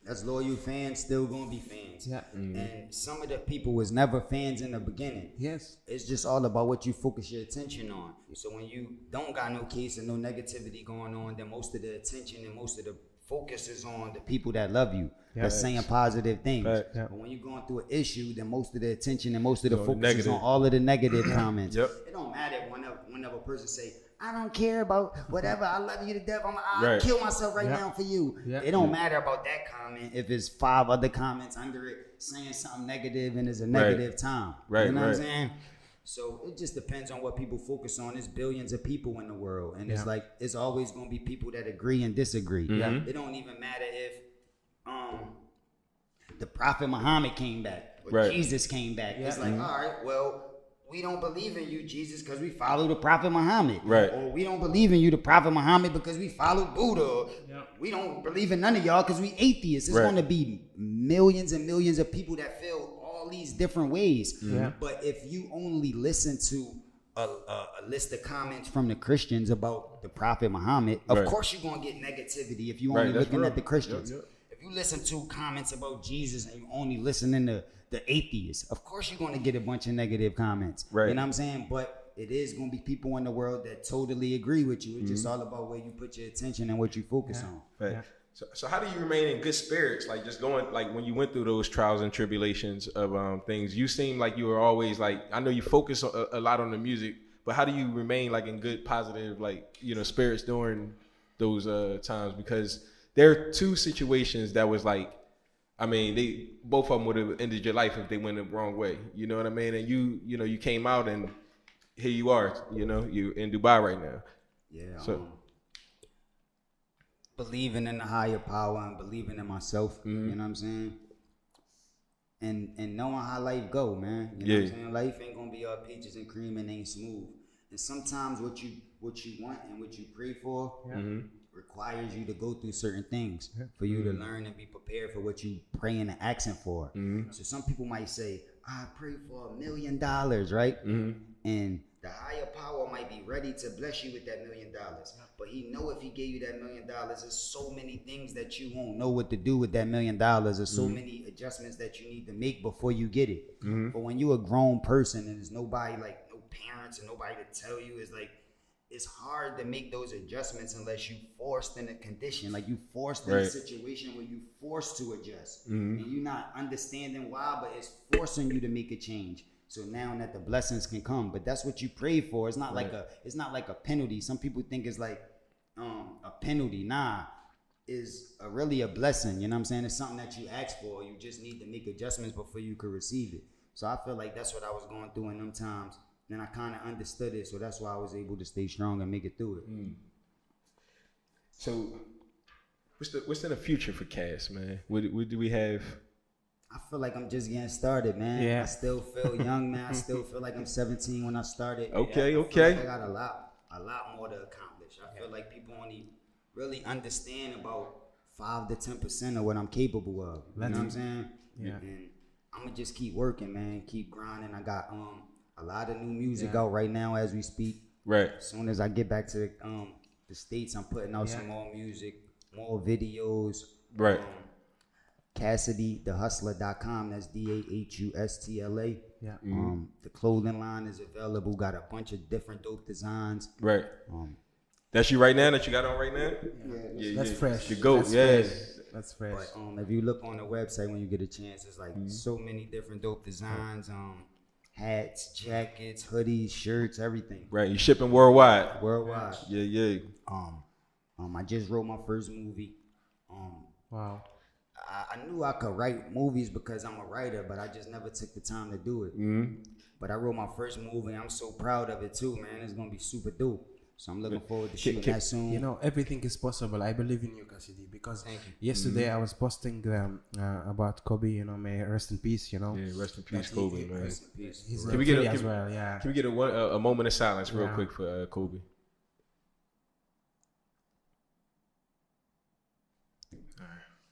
that's loyal fans still gonna be fans. And some of the people was never fans in the beginning. It's just all about what you focus your attention on. So when you don't got no case and no negativity going on, then most of the attention and most of the focus is on the people that love you, that's saying positive things. But when you're going through an issue, then most of the attention and most of the focus is on all of the negative comments. It don't matter whenever a person say, I don't care about whatever, I love you to death, I'll kill myself right now for you. It don't matter about that comment if it's 5 other comments under it saying something negative and it's a negative time. You know what I'm saying? So it just depends on what people focus on. There's billions of people in the world, and it's like, it's always going to be people that agree and disagree. It don't even matter if the Prophet Muhammad came back or Jesus came back. It's like, all right, well, we don't believe in you, Jesus, because we follow the Prophet Muhammad. Or we don't believe in you, the Prophet Muhammad, because we follow Buddha. We don't believe in none of y'all because we atheists. It's going to be millions and millions of people that feel all these different ways. But if you only listen to a list of comments from the Christians about the Prophet Muhammad, of course you're going to get negativity if you only looking at the Christians. If you listen to comments about Jesus and you only listening to the atheists, of course you're going to get a bunch of negative comments. You know what I'm saying? But it is going to be people in the world that totally agree with you. It's just all about where you put your attention and what you focus on. So how do you remain in good spirits? Like, just going, like, when you went through those trials and tribulations of things, you seem like you were always, like, I know you focus a lot on the music, but how do you remain, like, in good, positive, like, you know, spirits during those times? Because there are 2 situations that was like, I mean, they both of them would have ended your life if they went the wrong way. You know what I mean? And you know, you came out and here you are. You know, you in Dubai right now. So believing in the higher power and believing in myself. You know what I'm saying? And knowing how life go, man. You know what I'm saying? Life ain't gonna be all peaches and cream and ain't smooth. And sometimes what you want and what you pray for requires you to go through certain things for you to learn and be prepared for what you praying and asking for. So some people might say, I pray for $1 million, right? And The higher power might be ready to bless you with that $1 million, but he know if he gave you that $1 million, there's so many things that you won't know what to do with that $1 million. There's so many adjustments that you need to make before you get it. But when you're a grown person and there's nobody, like no parents and nobody to tell you, it's like it's hard to make those adjustments unless you forced in a condition, like you forced in a situation where you forced to adjust, and you're not understanding why, but it's forcing you to make a change. So now that the blessings can come, but that's what you pray for. It's not like a penalty. Some people think it's like a penalty. Nah, is really a blessing. You know what I'm saying? It's something that you ask for. You just need to make adjustments before you can receive it. So I feel like that's what I was going through in them times. And I kind of understood it, so that's why I was able to stay strong and make it through it. So, what's in the future for Cass, man? What do we have? I feel like I'm just getting started, man. Yeah. I still feel young, man. I still feel like I'm 17 when I started. Okay. I feel like I got a lot more to accomplish. I feel like people only really understand about 5 to 10% of what I'm capable of. You know what I'm saying? Yeah. And I'm gonna just keep working, man. Keep grinding. I got a lot of new music out right now as we speak. Right. As soon as I get back to the States, I'm putting out some more music, more videos. Right. Cassidy, thehustler.com. That's DAHUSTLA. Yeah. The clothing line is available. Got a bunch of different dope designs. Right. That's you right now? That you got on right now? Yeah. That's fresh. The GOAT, That's fresh. But if you look on the website when you get a chance, it's like so many different dope designs. Hats, jackets, hoodies, shirts, everything. Right. You shipping worldwide? Worldwide. Yeah. I just wrote my first movie. Wow. I knew I could write movies because I'm a writer, but I just never took the time to do it. But I wrote my first movie. I'm so proud of it too, man. It's gonna be super dope. So I'm looking forward to shooting that soon. You know, everything is possible. I believe in you, Cassidy, because yesterday I was posting about Kobe. You know, may rest in peace. You know. Yeah, rest in peace, Kobe, man. Rest in peace. He's Can we get as well? Yeah. Can we get a moment of silence real quick for Kobe?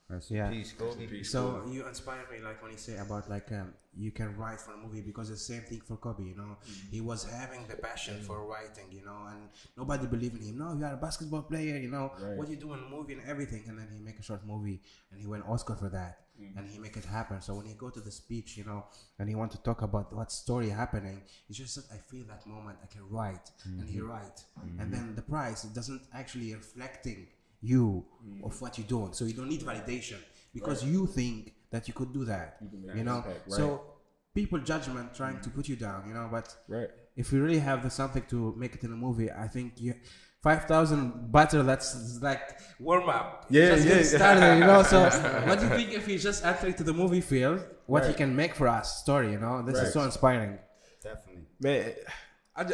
Rest in peace, Kobe. So you inspire me, like when you say about like you can write for a movie, because it's the same thing for Kobe. You know, he was having the passion for writing. You know, and nobody believed in him. No, you are a basketball player. You know, what you do in a movie and everything, and then he make a short movie and he won Oscar for that, and he make it happen. So when he go to the speech, you know, and he want to talk about what story happening, it's just that I feel that moment I can write, and he write, and then the prize, it doesn't actually reflecting you of what you're doing, so you don't need validation because you think that you could do that, you know. So people judgment trying to put you down, you know, but if you really have something to make it in a movie, I think 5,000 butter, that's like warm up, just get started, you know. So what do you think if he just actually to the movie field, what he can make for us story, you know? This is so inspiring. Definitely, man. I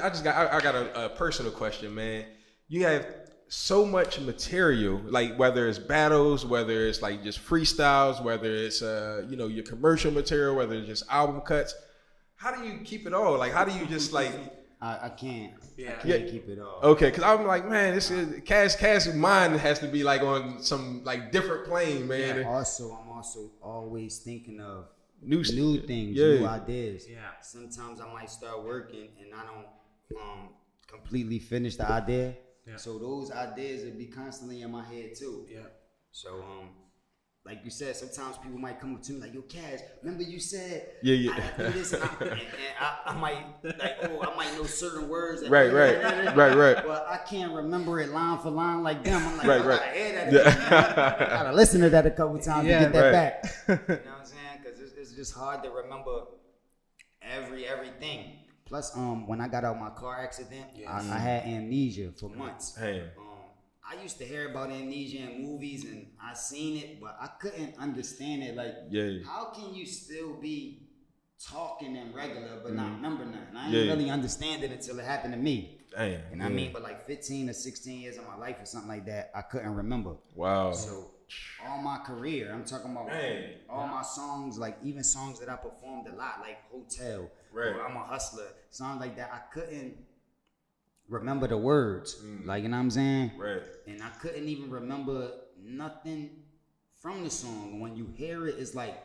got a personal question, man. You have so much material, like whether it's battles, whether it's like just freestyles, whether it's you know, your commercial material, whether it's just album cuts. How do you keep it all? Like, how do you just like? I can't. I can't keep it all. Okay, because I'm like, man, this is Cass's mind has to be like on some like different plane, man. I'm also always thinking of new things, new ideas. Yeah. Sometimes I might start working and I don't completely finish the idea. Yeah. So those ideas would be constantly in my head too. Yeah. So like you said, sometimes people might come up to me like, "Yo, Cash, remember you said I do this?" And I might like, I might know certain words. Right. But I can't remember it line for line like them. I'm like, I gotta hear that. I gotta listen to that a couple times to get that back. You know what I'm saying? Because it's just hard to remember everything. Plus, when I got out my car accident, I had amnesia for months. I used to hear about amnesia in movies and I seen it, but I couldn't understand it. Like, how can you still be talking and regular but not remember nothing? I didn't really understand it until it happened to me. And I mean, but like 15 or 16 years of my life or something like that, I couldn't remember. Wow. So all my career, I'm talking about all my songs, like even songs that I performed a lot, like Hotel, or I'm a Hustler, songs like that, I couldn't remember the words, like, you know what I'm saying? Right. And I couldn't even remember nothing from the song. When you hear it, it's like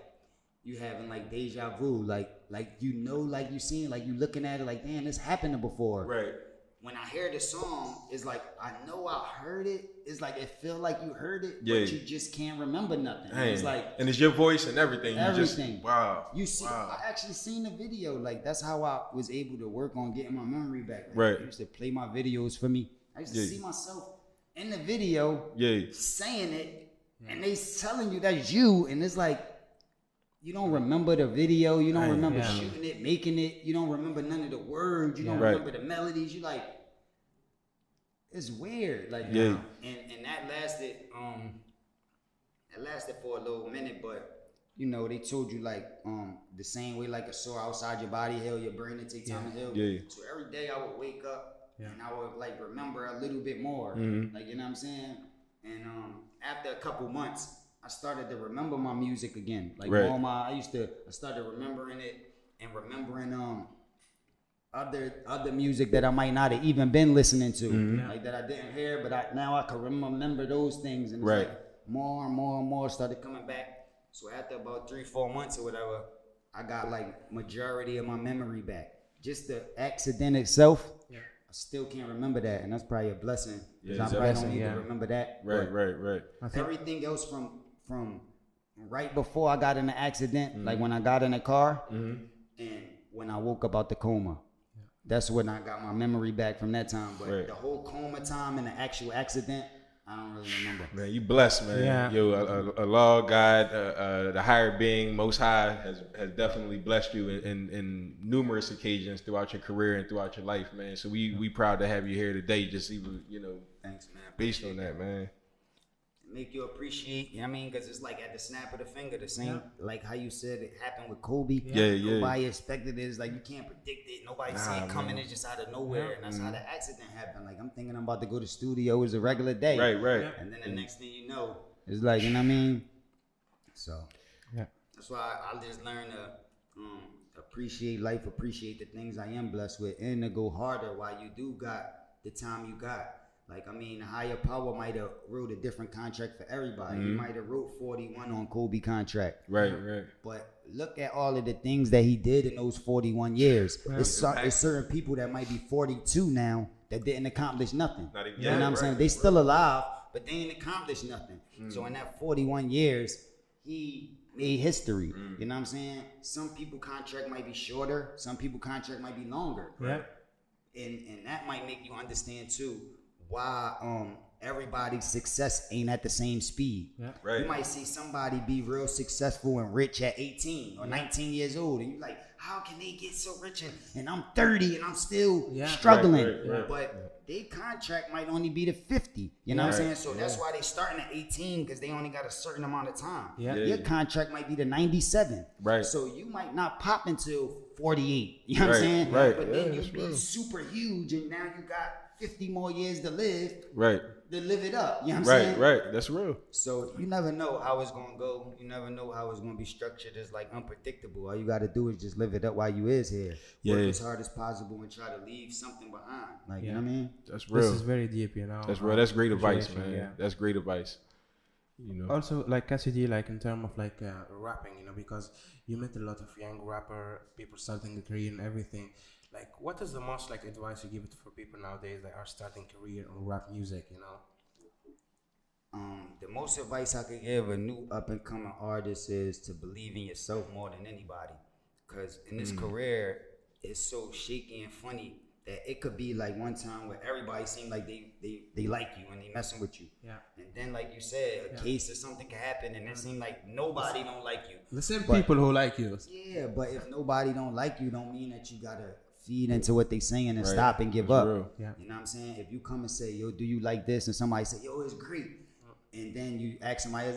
you having like deja vu, like like you seen, like you looking at it like, damn, this happened before. Right. When I hear the song, it's like I know I heard it. It's like it feel like you heard it, Yeah. but you just can't remember nothing. Dang. It's like, and it's your voice and everything. everything. You just, wow. You see, Wow. I actually seen the video. Like that's how I was able to work on getting my memory back. Like, Right. I used to play my videos for me. I used to Yeah. see myself in the video Yeah. saying it, and they telling you that's you, and it's like you don't remember the video, you don't remember shooting it, making it, you don't remember none of the words, you don't Right. remember the melodies. You like, it's weird, like, Yeah. and that lasted for a little minute, but you know they told you like the same way like a sore outside your body heal, your brain to take time to heal. Yeah. So every day I would wake up and I would like remember a little bit more, Mm-hmm. like, you know what I'm saying. And after a couple months, I started to remember my music again, like Right. all my. I started remembering it and remembering other music that I might not have even been listening to, like that I didn't hear, but now I can remember those things, and it's Right. like more and more and more started coming back. So after about 3-4 months or whatever, I got like majority of my memory back. Just the accident itself, I still can't remember that, and that's probably a blessing. Yeah, I it's a probably blessing, don't need yeah. to remember that. Right. but Right. Everything else from right before I got in the accident, like when I got in the car, and when I woke up out the coma. That's when I got my memory back from that time. But Right. the whole coma time and the actual accident, I don't really remember. Man, you blessed, man. Yeah. Yo, Allah, God, the higher being, Most High, has definitely blessed you in numerous occasions throughout your career and throughout your life, man. So we proud to have you here today. Just even, Thanks, man. based on that, man. Make you appreciate, you know what I mean? Because it's like at the snap of the finger, the same, like how you said it happened with Kobe. Yeah. Nobody expected it. It's like you can't predict it. Nobody see it coming. It's just out of nowhere. And that's how the accident happened. Like I'm thinking I'm about to go to studio. It was a regular day. Right. And then the next thing you know, it's like, you know what I mean? So that's why I just learned to appreciate life, appreciate the things I am blessed with, and to go harder while you do got the time you got. Like, I mean, a higher power might have wrote a different contract for everybody. He might have wrote 41 on Kobe contract. Right. But look at all of the things that he did in those 41 years. It's certain people that might be 42 now that didn't accomplish nothing. Not even- You know what I'm saying? They still alive, but they ain't accomplished nothing. So in that 41 years, he made history. You know what I'm saying? Some people contract might be shorter. Some people contract might be longer. Yeah. And that might make you understand too why everybody's success ain't at the same speed. Yeah. Right. You might see somebody be real successful and rich at 18 or 19 years old, and you're like, how can they get so rich and I'm 30 and I'm still struggling? Right. But their contract might only be to 50. You know what I'm saying? So that's why they starting at 18, because they only got a certain amount of time. Yeah. Your contract might be to 97. Right. So you might not pop until 48. You know what I'm saying? Right. But then you that's be real. super huge, and now you got 50 more years to live. Right. To live it up. You know what I'm saying? Right. That's real. So you never know how it's gonna go. You never know how it's gonna be structured. It's like unpredictable. All you gotta do is just live it up while you is here. Yeah. Work as hard as possible and try to leave something behind. Like, you know what I mean? That's real. This is very deep, you know. That's real. That's great advice, situation, man. yeah. That's great advice. Also, like Cassidy, like in terms of like rapping, because you met a lot of young rapper people starting a career and everything. Like, what is the most like advice you give it for people nowadays that are starting career on rap music? The most advice I could give a new up and coming artist is to believe in yourself more than anybody. Cause in this career, it's so shaky and funny that it could be like one time where everybody seemed like they like you and they messing with you. Yeah. And then like you said, a case or something can happen and it seemed like nobody don't like you. The same people who like you. Yeah, but if nobody don't like you, don't mean that you gotta feed into what they saying and Right. stop and give That's up. real. Yeah. You know what I'm saying? If you come and say, yo, do you like this? And somebody say, yo, it's great. And then you ask somebody,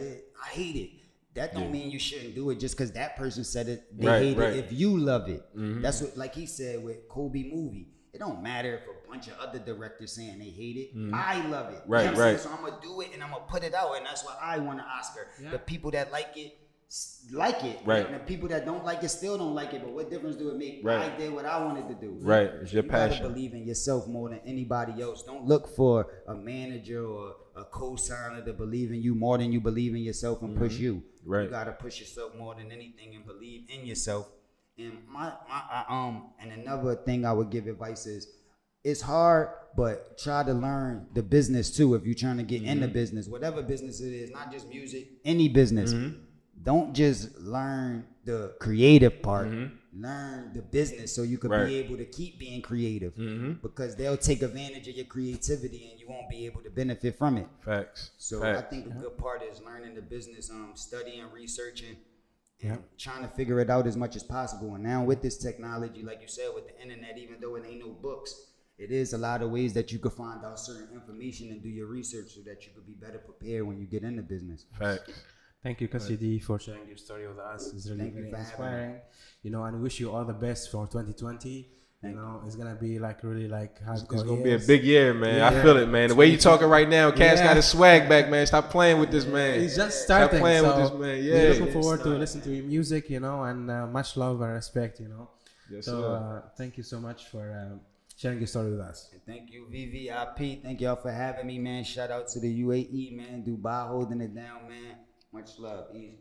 I hate it. That don't mean you shouldn't do it just because that person said it. They Right, hate right. it if you love it. That's what, like he said with Kobe movie. It don't matter if a bunch of other directors saying they hate it. I love it. Right, You know what I'm right. saying? So I'm going to do it and I'm going to put it out. And that's why I want an Oscar. The people that like it. Right. And the people that don't like it still don't like it. But what difference do it make? Right. I did what I wanted to do. Right. It's your You passion. gotta believe in yourself more than anybody else. Don't look for a manager or a co-signer to believe in you more than you believe in yourself and push you. Right. You gotta push yourself more than anything and believe in yourself And and another thing I would give advice is, it's hard, but try to learn the business too. If you're trying to get into business, whatever business it is, not just music, any business. Don't just learn the creative part. Learn the business so you could be able to keep being creative. Because they'll take advantage of your creativity and you won't be able to benefit from it. Facts. So I think a good part is learning the business, studying, researching, and trying to figure it out as much as possible. And now with this technology, like you said, with the internet, even though it ain't no books, it is a lot of ways that you could find out certain information and do your research so that you could be better prepared when you get into business. Facts. Thank you, Cassidy, for sharing your story with us. It's really very inspiring. You know, and I wish you all the best for 2020. You know, it's gonna be like really like hardcore. It's gonna be a big year, man. I feel it, man. The way you talking right now, Cass got his swag back, man. Stop playing with this man. He's just starting. Stop playing with this man. Yeah. Looking forward to listen to your music, you know, and much love and respect, you know. Yes, so thank you so much for sharing your story with us. And thank you, VVIP. Thank y'all for having me, man. Shout out to the UAE, man. Dubai holding it down, man. Much love. Easy.